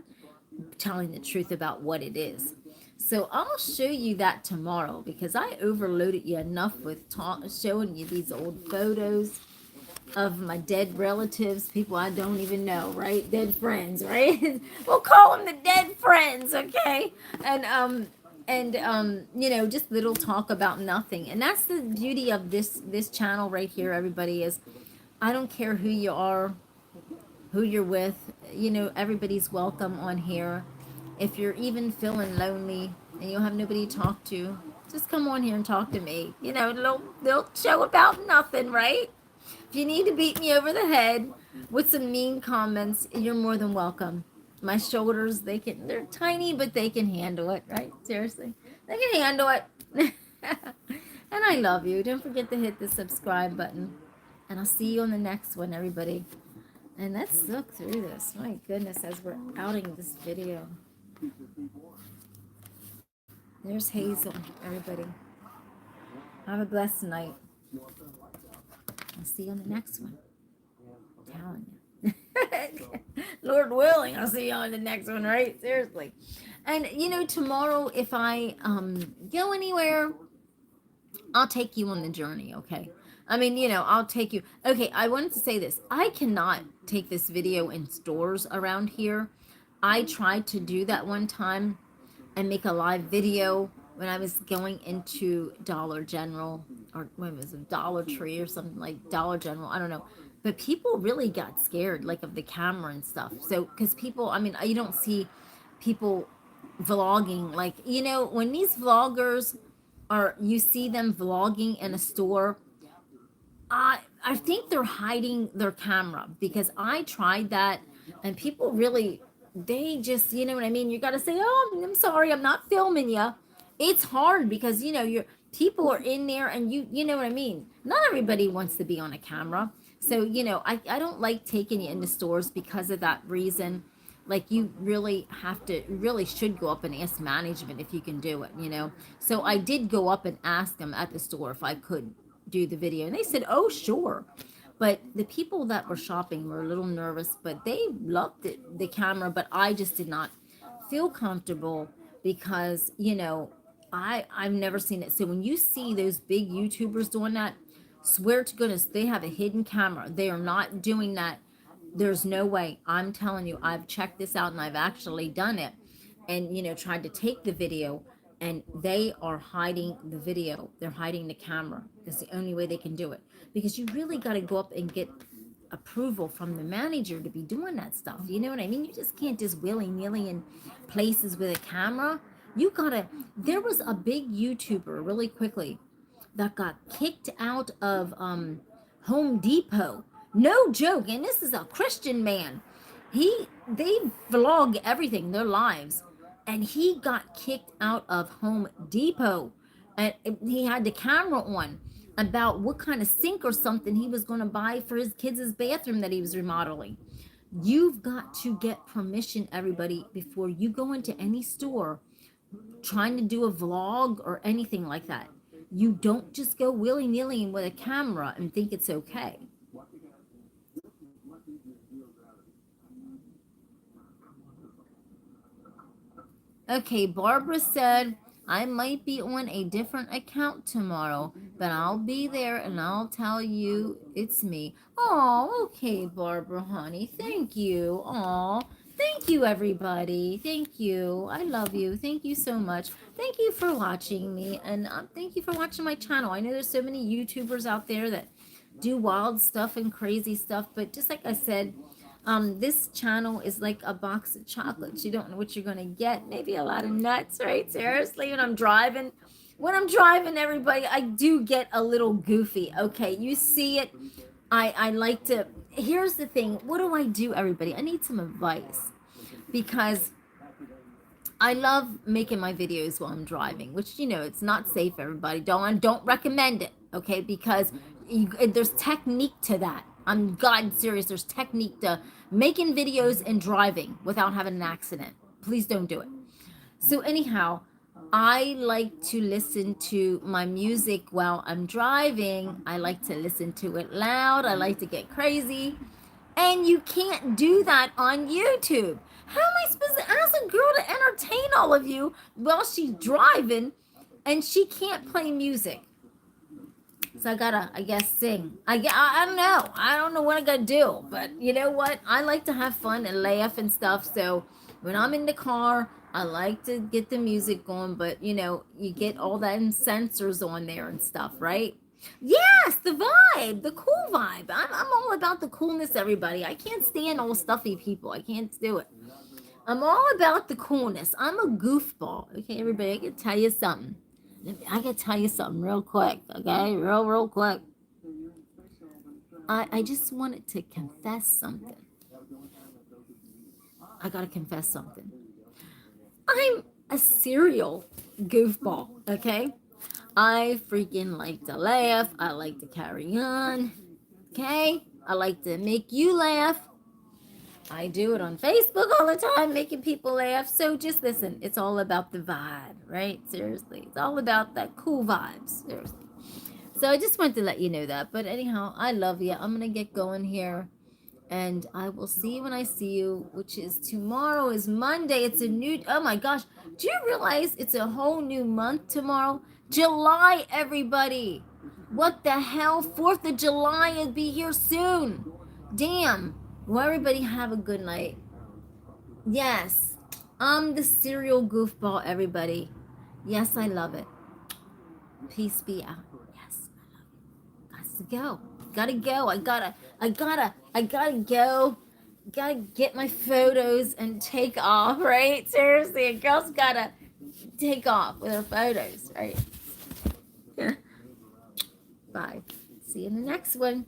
Speaker 1: telling the truth about what it is. So I'll show you that tomorrow because I overloaded you enough with showing you these old photos of my dead relatives, people I don't even know, right? Dead friends, right? We'll call them the dead friends, okay? And you know, just little talk about nothing. And that's the beauty of this channel right here, everybody, is I don't care who you are, who you're with, you know, everybody's welcome on here. If you're even feeling lonely and you don't have nobody to talk to, just come on here and talk to me. You know, they'll show about nothing, right? If you need to beat me over the head with some mean comments, you're more than welcome. My shoulders, they're tiny, but they can handle it, right? Seriously. They can handle it. And I love you. Don't forget to hit the subscribe button. And I'll see you on the next one, everybody. And let's look through this. My goodness, as we're outing this video. There's Hazel, everybody. Have a blessed night. I'll see you on the next one. I'm telling you. Lord willing, I'll see you on the next one, right? Seriously. And, you know, tomorrow, if I go anywhere, I'll take you on the journey, okay? I mean, you know, I'll take you. Okay, I wanted to say this. I cannot take this video in stores around here. I tried to do that one time and make a live video when I was going into Dollar General, or when it was a Dollar Tree or something, like Dollar General, I don't know. But people really got scared, like, of the camera and stuff. So, because people, I mean, you don't see people vlogging, like, you know, when these vloggers are, you see them vlogging in a store, I think they're hiding their camera, because I tried that and people really, they just, you know what I mean? You got to say, oh, I'm sorry, I'm not filming you. It's hard because, you know, people are in there and you know what I mean? Not everybody wants to be on a camera. So, you know, I don't like taking you into stores because of that reason. Like, you really have to, really should go up and ask management if you can do it, you know? So I did go up and ask them at the store if I could do the video, and they said, oh, sure. But the people that were shopping were a little nervous, but they loved the camera, but I just did not feel comfortable because, you know, I've never seen it. So when you see those big YouTubers doing that, swear to goodness, they have a hidden camera. They are not doing that. There's no way. I'm telling you, I've checked this out and I've actually done it and, you know, tried to take the video, and they are hiding the video. They're hiding the camera. That's the only way they can do it, because you really got to go up and get approval from the manager to be doing that stuff. You know what I mean? You just can't just willy-nilly in places with a camera. You gotta, there was a big YouTuber really quickly that got kicked out of Home Depot. No joke. And this is a Christian man. They vlog everything, their lives. And he got kicked out of Home Depot. And he had the camera on about what kind of sink or something he was going to buy for his kids' bathroom that he was remodeling. You've got to get permission, everybody, before you go into any store trying to do a vlog or anything like that. You don't just go willy-nilly with a camera and think it's okay. Okay, Barbara said, I might be on a different account tomorrow, but I'll be there and I'll tell you it's me. Oh, okay, Barbara, honey. Thank you. Oh, thank you, everybody. Thank you. I love you. Thank you so much. Thank you for watching me, and thank you for watching my channel. I know there's so many YouTubers out there that do wild stuff and crazy stuff, but just like I said, this channel is like a box of chocolates. You don't know what you're going to get. Maybe a lot of nuts, right? Seriously, when I'm driving, everybody, I do get a little goofy. Okay, you see it. I like to, here's the thing. What do I do, everybody? I need some advice, because I love making my videos while I'm driving, which, you know, it's not safe, everybody. Don't recommend it, okay? Because there's technique to that. I'm God serious. There's technique to making videos and driving without having an accident. Please don't do it. So anyhow, I like to listen to my music while I'm driving. I like to listen to it loud. I like to get crazy. And you can't do that on YouTube. How am I supposed to ask a girl to entertain all of you while she's driving and she can't play music? So I gotta, I guess, sing. I don't know. I don't know what I gotta do. But you know what? I like to have fun and laugh and stuff. So when I'm in the car, I like to get the music going. But you know, you get all that sensors on there and stuff, right? Yes, the vibe, the cool vibe. I'm all about the coolness, everybody. I can't stand all stuffy people. I can't do it. I'm all about the coolness. I'm a goofball. Okay, everybody, I can tell you something. I can tell you something real quick, okay? Real quick. I just wanted to confess something. I gotta confess something. I'm a serial goofball, okay? I freaking like to laugh. I like to carry on, okay? I like to make you laugh. I do it on Facebook all the time, making people laugh. So just listen, it's all about the vibe, right? Seriously, it's all about that cool vibes. Seriously. So I just wanted to let you know that. But anyhow, I love you. I'm gonna get going here, and I will see you when I see you, which is tomorrow. Is Monday. It's a new. Oh my gosh! Do you realize it's a whole new month tomorrow? July, everybody. What the hell? 4th of July will be here soon. Damn. Well, everybody have a good night. Yes, I'm the serial goofball, everybody. Yes, I love it. Peace be out. Yes, I love it. Got to go. Gotta go. I gotta go. Gotta get my photos and take off, right? Seriously, a girl's gotta take off with her photos, right? Bye. See you in the next one.